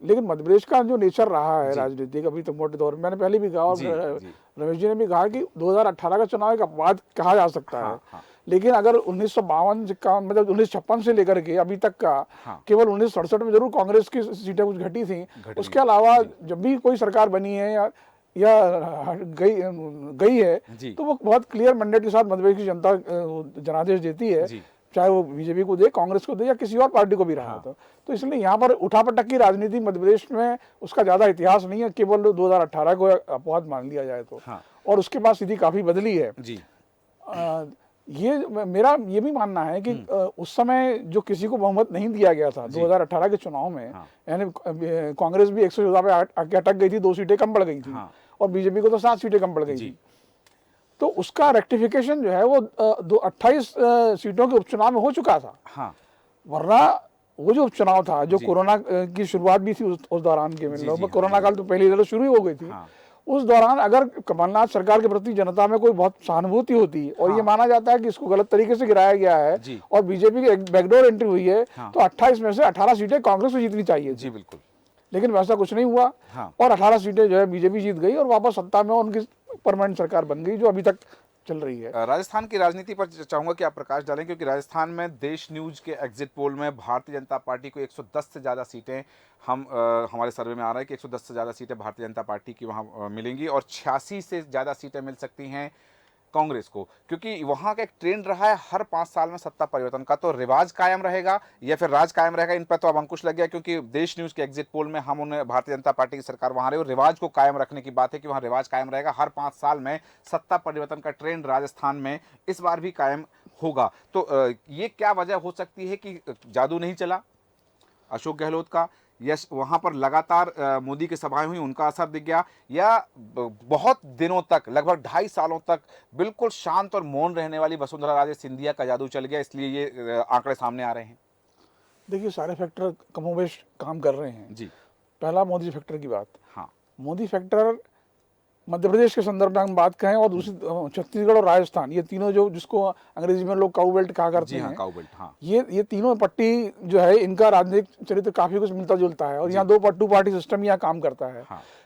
Speaker 3: लेकिन मध्य प्रदेश का जो नेचर रहा है राजनीतिक अभी तक मोटे तौर में, मैंने पहले भी कहा और रमेश जी ने भी कहा कि 2018 का चुनाव एक अपवाद कहा जा सकता है। लेकिन अगर 1952 मतलब 1956 से लेकर के अभी तक का केवल 1967 में जरूर कांग्रेस की सीटें कुछ घटी थी, उसके अलावा जब भी कोई सरकार बनी है या गई है तो वो बहुत क्लियर मैंडेट के साथ मध्य प्रदेश की जनता जनादेश देती है, चाहे वो बीजेपी को दे, कांग्रेस को दे या किसी और पार्टी को भी रहा तो इसलिए यहाँ पर उठापटक की राजनीति मध्य प्रदेश में उसका ज्यादा इतिहास नहीं है, केवल 2018 को अपवाद मान लिया जाए तो। और उसके बाद स्थिति काफी बदली है। ये मेरा ये भी मानना है कि उस समय जो किसी को बहुमत नहीं दिया गया था 2018 के चुनाव में, यानी कांग्रेस भी 114 पे आके अटक गई थी, 2 सीटें कम पड़ गई थी और बीजेपी को तो 7 सीटें कम पड़ गई थी। तो उसका रेक्टिफिकेशन जो है वो 28 सीटों के उपचुनाव में हो चुका था। वरना वो जो उपचुनाव था जो कोरोना की शुरुआत भी थी उस दौरान के में, कोरोना काल तो पहले शुरू ही हो गई थी। उस दौरान अगर कमलनाथ सरकार के प्रति जनता में कोई बहुत सहानुभूति होती और ये माना जाता है कि इसको गलत तरीके से गिराया गया है और बीजेपी की एक बैकडोर एंट्री हुई है, तो 28 में से 18 सीटें कांग्रेस को जीतनी चाहिए।
Speaker 1: जी बिल्कुल।
Speaker 3: लेकिन वैसा कुछ नहीं हुआ और 18 सीटें जो है बीजेपी जीत गई और वापस सत्ता में उनकी परमानेंट सरकार बन गई जो अभी तक चल रही है।
Speaker 1: राजस्थान की राजनीति पर चाहूंगा कि आप प्रकाश डालें, क्योंकि राजस्थान में देश न्यूज के एग्जिट पोल में भारतीय जनता पार्टी को 110 से ज़्यादा सीटें हमारे सर्वे में आ रहा है कि 110 से ज़्यादा सीटें भारतीय जनता पार्टी की वहाँ मिलेंगी और 86 से ज़्यादा सीटें मिल सकती हैं कांग्रेस को, क्योंकि वहाँ का एक ट्रेंड रहा है हर 5 साल में सत्ता परिवर्तन का। तो रिवाज कायम रहेगा या फिर राज कायम रहेगा, इन पर तो अब अंकुश लग गया, क्योंकि देश न्यूज के एग्जिट पोल में हम उन्हें भारतीय जनता पार्टी की सरकार वहाँ रही और रिवाज को कायम रखने की बात है कि वहाँ रिवाज कायम रहेगा, हर 5 साल में सत्ता परिवर्तन का ट्रेंड राजस्थान में इस बार भी कायम होगा। तो ये क्या वजह हो सकती है कि जादू नहीं चला अशोक गहलोत का, यस वहां पर लगातार मोदी की सभाएं हुई, उनका असर दिख गया, या बहुत दिनों तक लगभग 2.5 सालों तक बिल्कुल शांत और मौन रहने वाली वसुंधरा राजे सिंधिया का जादू चल गया, इसलिए ये आंकड़े सामने आ रहे हैं? देखिए
Speaker 3: सारे फैक्टर कमोबेश काम कर रहे हैं
Speaker 1: जी।
Speaker 3: पहला मोदी फैक्टर की बात। मोदी फैक्टर मध्य प्रदेश के संदर्भ में हम बात करें और दूसरी छत्तीसगढ़ और राजस्थान, ये तीनों जो जिसको अंग्रेजी में लोग काउ बेल्ट कहा करते हैं,
Speaker 1: काउ बेल्ट,
Speaker 3: ये तीनों पट्टी जो है इनका राजनीतिक चरित्र काफी कुछ मिलता जुलता है और यहाँ 2 पार्टी सिस्टम यहाँ काम करता है।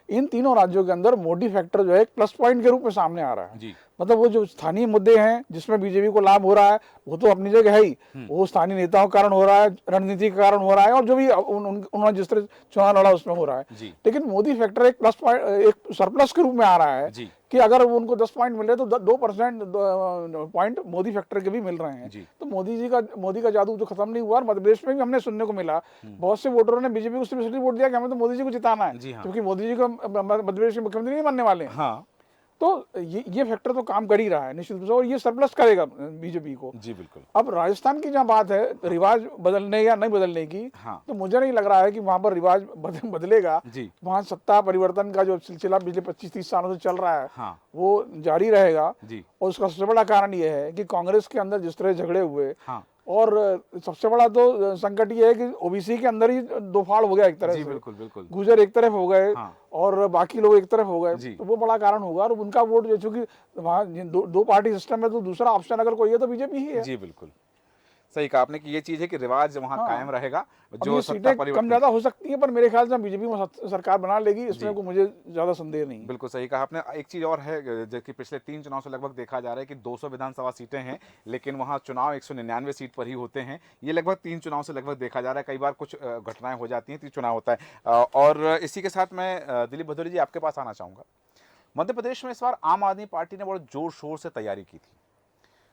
Speaker 3: इन तीनों राज्यों के अंदर मोदी फैक्टर जो है एक प्लस पॉइंट के रूप में सामने आ रहा है। मतलब वो जो स्थानीय मुद्दे हैं जिसमें बीजेपी को लाभ हो रहा है वो तो अपनी जगह है ही, वो स्थानीय नेताओं के कारण हो रहा है, रणनीति के कारण हो रहा है और जो भी उन्होंने जिस तरह चुनाव लड़ा उसमें हो रहा है। लेकिन मोदी फैक्टर एक प्लस पॉइंट, एक सरप्लस के रूप में आ रहा है कि अगर उनको 10 पॉइंट मिल रहे तो 2% पॉइंट मोदी फैक्टर के भी मिल रहे हैं। तो मोदी का जादू तो खत्म नहीं हुआ और मध्य प्रदेश में भी हमने सुनने को मिला बहुत से वोटरों ने बीजेपी को स्पेशली वोट दिया कि हमें तो मोदी जी को जिताना है, क्योंकि मोदी जी को मध्य प्रदेश के मुख्यमंत्री नहीं बनने वाले हैं। तो ये फैक्टर तो काम कर ही रहा है निश्चित रूप से और ये सरप्लस करेगा बीजेपी को।
Speaker 1: जी बिल्कुल।
Speaker 3: अब राजस्थान की जहाँ बात है रिवाज बदलने या नहीं बदलने की, तो मुझे नहीं लग रहा है कि वहां पर रिवाज बदलेगा। वहां सत्ता परिवर्तन का जो सिलसिला पिछले 25-30 सालों से चल रहा है वो जारी रहेगा और उसका सबसे बड़ा कारण ये है कि कांग्रेस के अंदर जिस तरह झगड़े हुए और सबसे बड़ा तो संकट ये है कि ओबीसी के अंदर ही 2 फाड़ हो गया एक तरह से।
Speaker 1: बिल्कुल।
Speaker 3: गुजर एक तरफ हो गए और बाकी लोग एक तरफ हो गए, तो वो बड़ा कारण होगा और उनका वोट जो चूंकि वहाँ 2 पार्टी सिस्टम में तो दूसरा ऑप्शन अगर कोई है तो बीजेपी ही है।
Speaker 1: जी बिल्कुल सही कहा आपने कि ये चीज है कि रिवाज वहाँ कायम रहेगा,
Speaker 3: जो सीटें कम ज्यादा हो सकती है पर मेरे ख्याल से बीजेपी में सरकार बना लेगी, इसमें को मुझे ज्यादा संदेह नहीं।
Speaker 1: बिल्कुल सही कहा आपने। एक चीज और है जो कि पिछले 3 चुनाव से लगभग देखा जा रहा है कि 200 विधानसभा सीटें हैं लेकिन वहाँ चुनाव 199 सीट पर ही होते हैं। ये लगभग 3 चुनाव से लगभग देखा जा रहा है, कई बार कुछ घटनाएं हो जाती हैं, 3 चुनाव होता है। और इसी के साथ मैं दिलीप भदौरिया जी आपके पास आना चाहूँगा। मध्य प्रदेश में इस बार आम आदमी पार्टी ने बड़े जोर शोर से तैयारी की थी,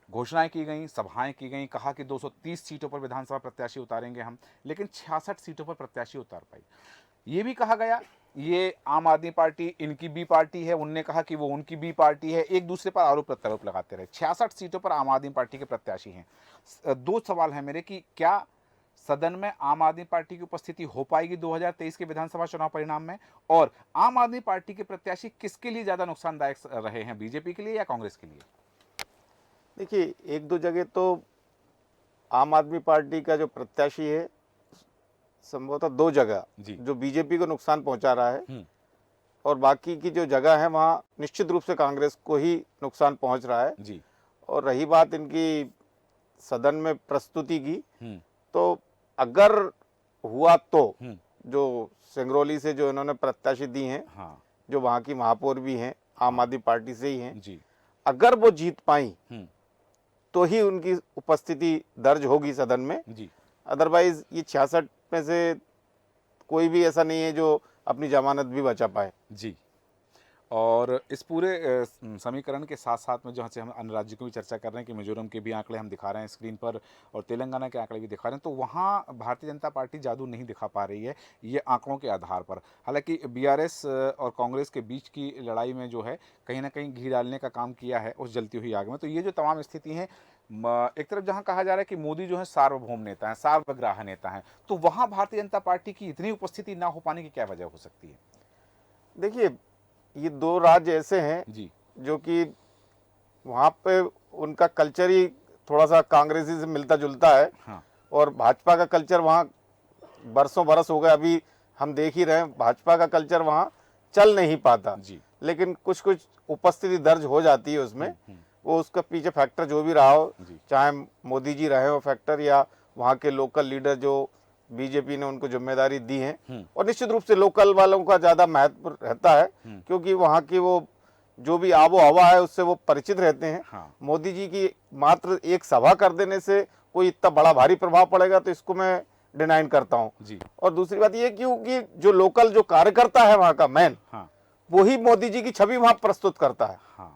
Speaker 1: घोषणाएं की गई, सभाएं की गई, कहा कि 230 सीटों पर विधानसभा प्रत्याशी उतारेंगे हम, लेकिन 66 सीटों पर प्रत्याशी उतार पाई। ये भी कहा गया ये आम आदमी पार्टी इनकी बी पार्टी है, उनने कहा कि वो उनकी बी पार्टी है, एक दूसरे पर आरोप प्रत्यारोप लगाते रहे। 66 सीटों पर आम आदमी पार्टी के प्रत्याशी हैं। दो सवाल है मेरे कि क्या सदन में आम आदमी पार्टी की उपस्थिति हो पाएगी 2023 के विधानसभा चुनाव परिणाम में, और आम आदमी पार्टी के प्रत्याशी किसके लिए ज्यादा नुकसानदायक रहे हैं, बीजेपी के लिए या कांग्रेस के लिए?
Speaker 4: देखिए, एक दो जगह तो आम आदमी पार्टी का जो प्रत्याशी है संभवतः 2 जगह जो बीजेपी को नुकसान पहुंचा रहा है, और बाकी की जो जगह है वहां निश्चित रूप से कांग्रेस को ही नुकसान पहुंच रहा है
Speaker 1: जी।
Speaker 4: और रही बात इनकी सदन में प्रस्तुति की, तो अगर हुआ तो जो सिंगरौली से जो इन्होंने प्रत्याशी दी हैं,
Speaker 1: हाँ।
Speaker 4: जो वहां की महापौर भी हैं, आम आदमी पार्टी से ही हैं
Speaker 1: जी।
Speaker 4: अगर वो जीत पाई तो ही उनकी उपस्थिति दर्ज होगी सदन में
Speaker 1: जी।
Speaker 4: अदरवाइज ये 66 में से कोई भी ऐसा नहीं है जो अपनी जमानत भी बचा पाए।
Speaker 1: जी। और इस पूरे समीकरण के साथ साथ में जो से हम अन्य राज्यों की भी चर्चा कर रहे हैं कि मिजोरम के भी आंकड़े हम दिखा रहे हैं स्क्रीन पर और तेलंगाना के आंकड़े भी दिखा रहे हैं, तो वहाँ भारतीय जनता पार्टी जादू नहीं दिखा पा रही है ये आंकड़ों के आधार पर। हालांकि बीआरएस और कांग्रेस के बीच की लड़ाई में जो है कहीं ना कहीं घी डालने का काम किया है उस जलती हुई आग में। तो ये जो तमाम स्थिति हैं, एक तरफ जहां कहा जा रहा है कि मोदी जो है सार्वभौम नेता है, सार्वग्राह नेता है, तो वहां भारतीय जनता पार्टी की इतनी उपस्थिति ना हो पाने की क्या वजह हो सकती है?
Speaker 4: देखिए, ये 2 राज्य ऐसे हैं
Speaker 1: जी
Speaker 4: जो कि वहाँ पे उनका कल्चर ही थोड़ा सा कांग्रेसी से मिलता जुलता है।
Speaker 1: हाँ।
Speaker 4: और भाजपा का कल्चर वहाँ बरसों बरस हो गए, अभी हम देख ही रहे हैं भाजपा का कल्चर वहाँ चल नहीं पाता
Speaker 1: जी।
Speaker 4: लेकिन कुछ कुछ उपस्थिति दर्ज हो जाती है उसमें। वो उसका पीछे फैक्टर जो भी रहा हो, चाहे मोदी जी रहे हो फैक्टर या वहाँ के लोकल लीडर जो बीजेपी ने उनको जिम्मेदारी दी है, और निश्चित रूप से लोकल वालों का ज्यादा महत्व रहता है क्योंकि वहाँ की वो जो भी आबो हवा है उससे वो परिचित रहते हैं।
Speaker 1: हाँ।
Speaker 4: मोदी जी की मात्र एक सभा कर देने से कोई इतना बड़ा भारी प्रभाव पड़ेगा तो इसको मैं डिनाइन करता हूँ। और दूसरी बात ये क्योंकि जो लोकल जो कार्यकर्ता है वहाँ का मेन,
Speaker 1: हाँ।
Speaker 4: वही मोदी जी की छवि वहाँ प्रस्तुत करता है।
Speaker 1: हाँ।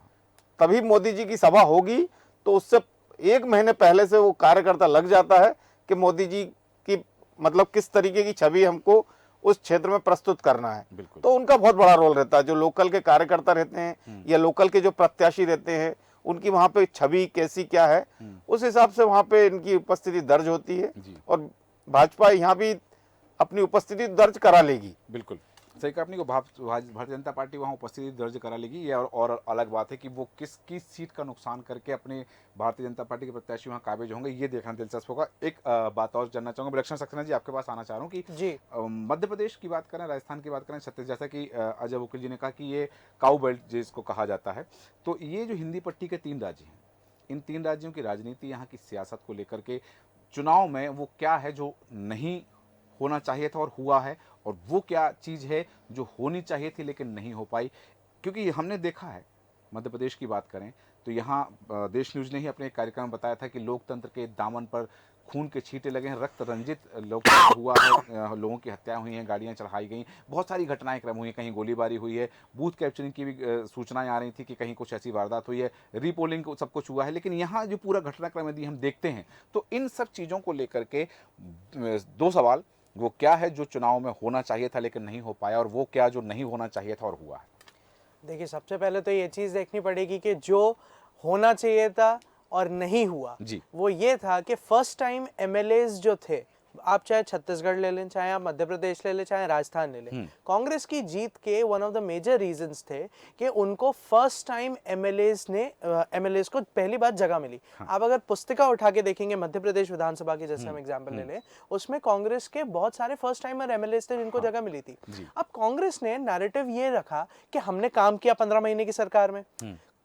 Speaker 4: तभी मोदी जी की सभा होगी तो उससे 1 महीने पहले से वो कार्यकर्ता लग जाता है कि मोदी जी की मतलब किस तरीके की छवि हमको उस क्षेत्र में प्रस्तुत करना है। तो उनका बहुत बड़ा रोल रहता है। जो लोकल के कार्यकर्ता रहते हैं या लोकल के जो प्रत्याशी रहते हैं उनकी वहाँ पे छवि कैसी क्या है उस हिसाब से वहाँ पे इनकी उपस्थिति दर्ज होती है और भाजपा यहाँ भी अपनी उपस्थिति दर्ज करा लेगी।
Speaker 1: बिल्कुल सही कहा आपने को भारतीय जनता पार्टी वहाँ उपस्थिति दर्ज करा लेगी। ये और अलग बात है कि वो किस सीट का नुकसान करके अपने भारतीय जनता पार्टी के प्रत्याशी वहाँ काबिज होंगे, ये देखना दिलचस्प होगा। एक बात और जानना चाहूँगा, विलक्षण सक्सेना जी आपके पास आना चाह रहा हूँ कि
Speaker 5: जी
Speaker 1: मध्य प्रदेश की बात करें, राजस्थान की बात करें, छत्तीसगढ़, जैसा कि अजय वकील जी ने कहा कि ये काऊ बेल्ट जिसको कहा जाता है, तो ये जो हिंदी पट्टी के 3 राज्य हैं, इन 3 राज्यों की राजनीति, यहाँ की सियासत को लेकर के चुनाव में वो क्या है जो नहीं होना चाहिए था और हुआ है, और वो क्या चीज़ है जो होनी चाहिए थी लेकिन नहीं हो पाई? क्योंकि हमने देखा है मध्य प्रदेश की बात करें तो यहाँ देश न्यूज़ ने ही अपने एक कार्यक्रम में बताया था कि लोकतंत्र के दामन पर खून के छींटे लगे हैं, रक्त रंजित लोकतंत्र हुआ है, लोगों की हत्याएं हुई हैं, गाड़ियां चढ़ाई गई, बहुत सारी घटनाएं क्रम हुई हैं, कहीं गोलीबारी हुई है, बूथ कैप्चरिंग की भी सूचनाएं आ रही थी कि कहीं कुछ ऐसी वारदात हुई है, रीपोलिंग सब कुछ हुआ है। लेकिन यहाँ जो पूरा घटनाक्रम यदि हम देखते हैं तो इन सब चीज़ों को लेकर के 2 सवाल, वो क्या है जो चुनाव में होना चाहिए था लेकिन नहीं हो पाया, और वो क्या जो नहीं होना चाहिए था और हुआ है?
Speaker 5: देखिए, सबसे पहले तो ये चीज़ देखनी पड़ेगी कि जो होना चाहिए था और नहीं हुआ वो ये था कि फर्स्ट टाइम एमएलएज जो थे, आप चाहे छत्तीसगढ़ ले लें, चाहे आप मध्य प्रदेश ले लें, चाहे राजस्थान ले लें, कांग्रेस की जीत के one of the major reasons थे कि उनको फर्स्ट टाइम एमएलएज को पहली बार जगह मिली। आप अगर पुस्तिका उठा के देखेंगे मध्य प्रदेश विधानसभा की, जैसे हम एग्जांपल ले लें, उसमें कांग्रेस के बहुत सारे फर्स्ट टाइमर एमएलएज थे जिनको जगह मिली थी। अब कांग्रेस ने नैरेटिव ये रखा कि हमने काम किया 15 महीने की सरकार में,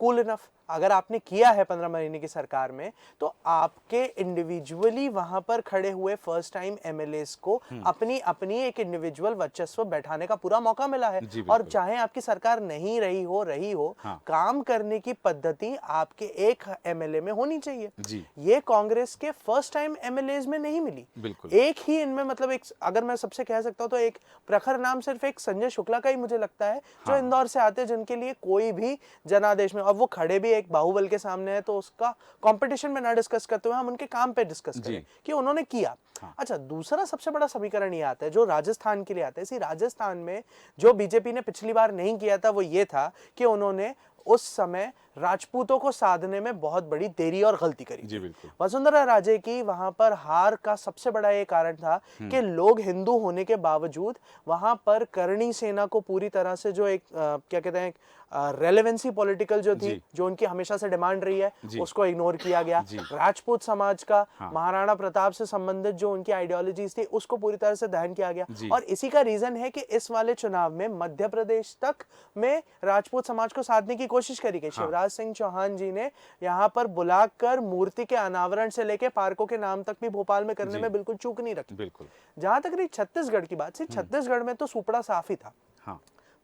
Speaker 5: कूल इनफ। अगर आपने किया है 15 महीने की सरकार में तो आपके इंडिविजुअली वहां पर खड़े हुए फर्स्ट टाइम एमएलएस को अपनी अपनी एक इंडिविजुअल वर्चस्व बैठाने का पूरा मौका मिला है। और चाहे आपकी सरकार नहीं रही हो काम करने की पद्धति आपके एक एमएलए में होनी चाहिए। ये कांग्रेस के फर्स्ट टाइम एमएलएस में नहीं मिली। एक ही इनमें, मतलब एक, अगर मैं सबसे कह सकता हूं तो एक प्रखर नाम सिर्फ एक संजय शुक्ला का ही मुझे लगता है जो इंदौर से आते, जिनके लिए कोई भी जनादेश में, अब वो खड़े भी एक बाहुबल के सामने है तो उसका कंपटीशन में ना डिस्कस करते हुए हम उनके काम पे डिस्कस करें कि उन्होंने किया। अच्छा, दूसरा सबसे बड़ा समीकरण ये आता है जो राजस्थान के लिए आता है। इसी राजस्थान में जो बीजेपी ने पिछली बार नहीं किया था वो ये था कि उन्होंने उस समय राजपूतों को साधने में बहुत बड़ी देरी और गलती करी।
Speaker 1: जी बिल्कुल।
Speaker 5: वसुंधरा राजे की वहां पर हार का सबसे बड़ा ये कारण था कि लोग हिंदू होने के बावजूद वहां पर करणी सेना को पूरी तरह से जो एक क्या कहते हैं रेलेवेंसी पॉलिटिकल जो थी, जो उनकी हमेशा से डिमांड रही है, उसको इग्नोर किया गया। राजपूत समाज का महाराणा प्रताप से संबंधित जो उनकी आइडियोलॉजीज थी उसको पूरी तरह से दहन किया गया। और इसी का रीजन है कि इस वाले चुनाव में मध्य प्रदेश तक में राजपूत समाज को साधने की कोशिश करी गई। शिवराज सिंह चौहान जी ने यहाँ पर बुलाकर मूर्ति के अनावरण से लेके पार्कों के नाम तक भी भोपाल में करने में बिल्कुल चूक नहीं रखी।
Speaker 1: बिल्कुल।
Speaker 5: जहां तक रही छत्तीसगढ़ की बात, छत्तीसगढ़ में तो सुपड़ा साफ ही था।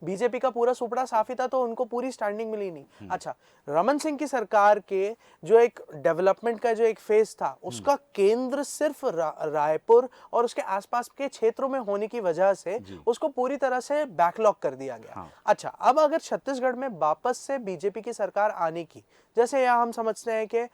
Speaker 5: बीजेपी का पूरा सुपड़ा साफ ही था तो उनको पूरी स्टैंडिंग मिली नहीं। अच्छा, रमन सिंह की सरकार के जो एक डेवलपमेंट का जो एक फेज था उसका केंद्र सिर्फ रायपुर और उसके आसपास के क्षेत्रों में होने की वजह से उसको पूरी तरह से बैकलॉग कर दिया गया। अच्छा, अब अगर छत्तीसगढ़ में वापस से बीजेपी की सरकार आने की, जैसे यहाँ हम समझते हैं कि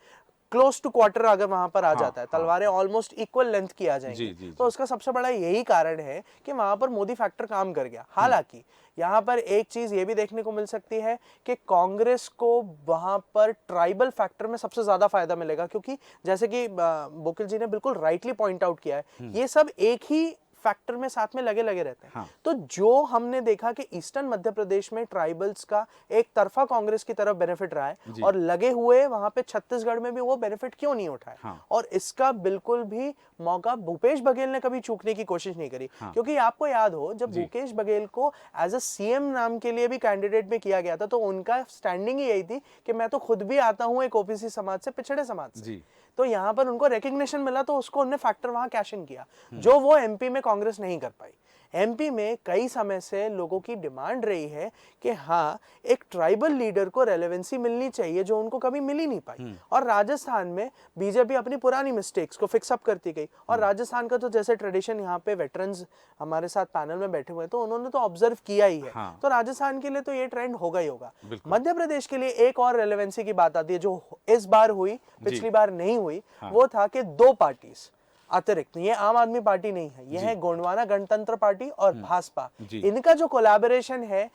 Speaker 5: क्लोज टू क्वार्टर अगर वहां पर आ जाता है, तलवारें ऑलमोस्ट इक्वल लेंथ की आ जाएंगी, तो उसका सबसे बड़ा यही कारण है कि वहां पर मोदी फैक्टर काम कर गया। हालांकि यहाँ पर एक चीज ये भी देखने को मिल सकती है कि कांग्रेस को वहां पर ट्राइबल फैक्टर में सबसे ज्यादा फायदा मिलेगा, क्योंकि जैसे कि बोकिल जी ने बिल्कुल राइटली पॉइंट आउट किया है, ये सब एक ही फैक्टर में साथ में लगे रहते हैं। तो जो हमने देखा कि ईस्टर्न मध्य प्रदेश में ट्राइबल्स का एक तरफा कांग्रेस की तरफ बेनिफिट रहा है और लगे हुए वहां पे छत्तीसगढ़ में भी वो बेनिफिट क्यों नहीं उठाए। और इसका बिल्कुल भी मौका भूपेश बघेल ने कभी चूकने की कोशिश नहीं करी। क्योंकि आपको याद हो, जब भूपेश बघेल को एज अ सीएम नाम के लिए भी कैंडिडेट में किया गया था तो उनका स्टैंडिंग ही यही थी कि मैं तो खुद भी आता हूं एक ओबीसी समाज से, पिछड़े समाज से। तो यहाँ पर उनको रिकग्निशन मिला तो उसको उन्होंने फैक्टर वहां कैश इन किया, जो वो एमपी में कांग्रेस नहीं कर पाई। एमपी में कई समय से लोगों की डिमांड रही है कि हाँ, एक ट्राइबल लीडर को रेलेवेंसी मिलनी चाहिए जो उनको कभी मिल ही नहीं पाई। और राजस्थान में बीजेपी अपनी पुरानी मिस्टेक्स को फिक्स अप करती गई। और राजस्थान का तो जैसे ट्रेडिशन, यहाँ पे वेटरन्स हमारे साथ पैनल में बैठे हुए हैं तो उन्होंने तो ऑब्जर्व किया ही है। तो राजस्थान के लिए तो ये ट्रेंड होगा ही होगा। मध्य प्रदेश के लिए एक और रेलेवेंसी की बात आती है जो इस बार हुई, पिछली बार नहीं हुई। वो था कि दो पार्टीज अतिरिक्त, ये आम आदमी पार्टी नहीं है, यह है गोंडवाना गणतंत्र पार्टी और भाजपा। इनका जो कोलैबोरेशन है,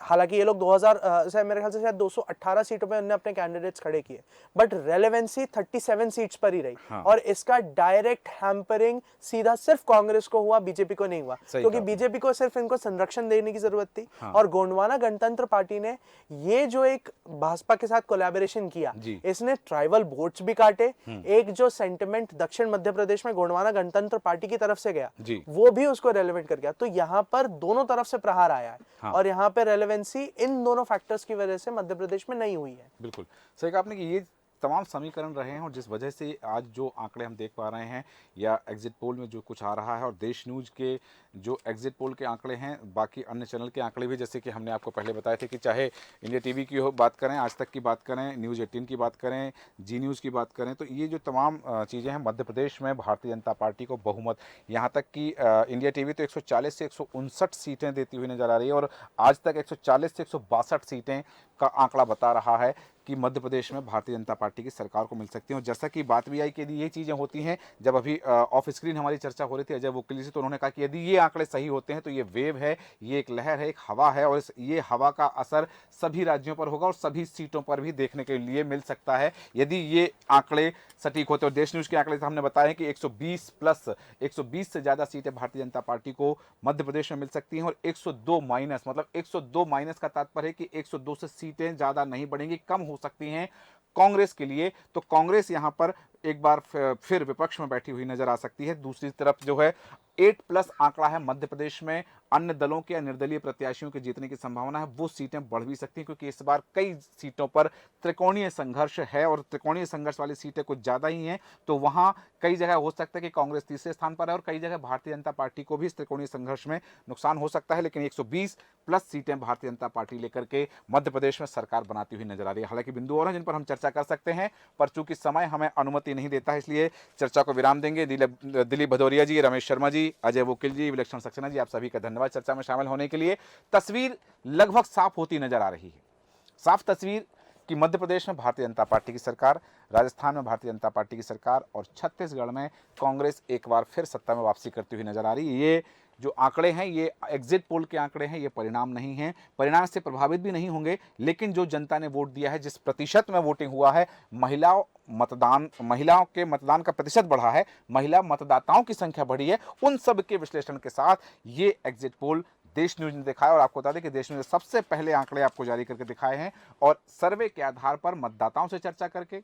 Speaker 5: हालांकि ये लोग 2000 से मेरे ख्याल से शायद 218 सीटों पे उन्होंने अपने कैंडिडेट्स खड़े किए, बट रेलेवेंसी 37 सीट्स पर ही रही। और इसका डायरेक्ट हैम्परिंग सीधा सिर्फ कांग्रेस को हुआ, बीजेपी को नहीं हुआ, क्योंकि बीजेपी को सिर्फ इनको संरक्षण देने की जरूरत थी। और गोंडवाना गणतंत्र पार्टी ने ये जो एक भाजपा के साथ कोलैबोरेशन किया, इसने ट्राइबल वोट्स भी काटे। एक जो सेंटिमेंट दक्षिण मध्य प्रदेश में गोंडवाना गणतंत्र पार्टी की तरफ से गया, वो भी उसको रेलेवेंट कर गया। तो यहाँ पर दोनों तरफ से प्रहार आया है। और यहाँ पे रेलेवेंसी इन दोनों फैक्टर्स की वजह से मध्य प्रदेश में नहीं हुई है।
Speaker 1: बिल्कुल सही कहा आपने कि ये तमाम समीकरण रहे हैं और जिस वजह से आज जो आंकड़े हम देख पा रहे हैं या एग्जिट पोल में जो कुछ आ रहा है और देश न्यूज़ के जो एग्जिट पोल के आंकड़े हैं, बाकी अन्य चैनल के आंकड़े भी, जैसे कि हमने आपको पहले बताए थे कि चाहे इंडिया टीवी की बात करें, आज तक की बात करें, न्यूज़ 18 की बात करें, जी न्यूज़ की बात करें, तो ये जो तमाम चीज़ें हैं, मध्य प्रदेश में भारतीय जनता पार्टी को बहुमत, यहाँ तक कि इंडिया टीवी तो 140 से 159 सीटें देती हुई नजर आ रही है और आज तक 140 से 162 सीटें का आंकड़ा बता रहा है कि मध्य प्रदेश में भारतीय जनता पार्टी की सरकार को मिल सकती है। और जैसा कि बात भी आई कि ये चीज़ें होती हैं, जब अभी ऑफ स्क्रीन हमारी चर्चा हो रही थी अजय वोकिल से, तो उन्होंने कहा कि यदि ये आंकड़े सही होते हैं तो ये वेव है, ये एक लहर है, एक हवा है और ये हवा का असर सभी राज्यों पर होगा और सभी सीटों पर भी देखने के लिए मिल सकता है यदि ये आंकड़े सटीक होते। और देश न्यूज़ के आंकड़े हमने बताया कि 120 से ज़्यादा सीटें भारतीय जनता पार्टी को मध्य प्रदेश में मिल सकती हैं और 102 माइनस, मतलब 102 माइनस का तात्पर्य है कि 102 से सीटें ज़्यादा नहीं बढ़ेंगी, कम हो सकती हैं कांग्रेस के लिए। तो कांग्रेस यहां पर एक बार फिर विपक्ष में बैठी हुई नजर आ सकती है। दूसरी तरफ जो है 8+ आंकड़ा है मध्य प्रदेश में, अन्य दलों के या निर्दलीय प्रत्याशियों के जीतने की संभावना है, वो सीटें बढ़ भी सकती हैं क्योंकि इस बार कई सीटों पर त्रिकोणीय संघर्ष है और त्रिकोणीय संघर्ष वाली सीटें कुछ ज़्यादा ही हैं। तो वहाँ कई जगह हो सकता है कि कांग्रेस तीसरे स्थान पर है और कई जगह भारतीय जनता पार्टी को भी इस त्रिकोणीय संघर्ष में नुकसान हो सकता है। लेकिन 120+ सीटें भारतीय जनता पार्टी लेकर के मध्य प्रदेश में सरकार बनाती हुई नजर आ रही है। हालांकि बिंदु और हैं जिन पर हम चर्चा कर सकते हैं, पर चूंकि समय हमें अनुमति नहीं देता है इसलिए चर्चा को विराम देंगे। दिलीप भदौरिया जी, रमेश शर्मा जी, अजय वोकिल जी, विलक्षण सक्सेना जी, आप सभी का धन्यवाद चर्चा में शामिल होने के लिए। तस्वीर लगभग साफ होती नजर आ रही है। साफ तस्वीर कि मध्य प्रदेश में भारतीय जनता पार्टी की सरकार, राजस्थान में भारतीय जनता पार्टी की सरकार और छत्तीसगढ़ में कांग्रेस एक बार फिर सत्ता में वापसी करती हुई नजर आ रही है। ये जो आंकड़े हैं ये एग्जिट पोल के आंकड़े हैं, ये परिणाम नहीं हैं, परिणाम से प्रभावित भी नहीं होंगे, लेकिन जो जनता ने वोट दिया है, जिस प्रतिशत में वोटिंग हुआ है, महिलाओं के मतदान का प्रतिशत बढ़ा है, महिला मतदाताओं की संख्या बढ़ी है, उन सब के विश्लेषण के साथ ये एग्जिट पोल देश न्यूज ने दिखाया। और आपको बता दें कि देश न्यूज ने सबसे पहले आंकड़े आपको जारी करके दिखाए हैं और सर्वे के आधार पर मतदाताओं से चर्चा करके,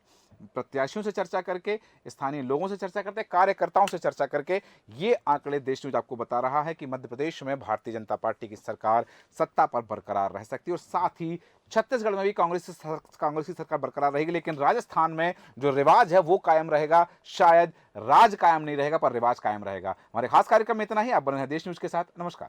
Speaker 1: प्रत्याशियों से चर्चा करके, स्थानीय लोगों से चर्चा करके, कार्यकर्ताओं से चर्चा करके ये आंकड़े देश न्यूज आपको बता रहा है कि मध्य प्रदेश में भारतीय जनता पार्टी की सरकार सत्ता पर बरकरार रह सकती है और साथ ही छत्तीसगढ़ में भी कांग्रेस की सरकार बरकरार रहेगी, लेकिन राजस्थान में जो रिवाज है वो कायम रहेगा। शायद राज कायम नहीं रहेगा पर रिवाज कायम रहेगा। हमारे खास कार्यक्रम में इतना ही। आप बने हैं देश न्यूज के साथ। नमस्कार।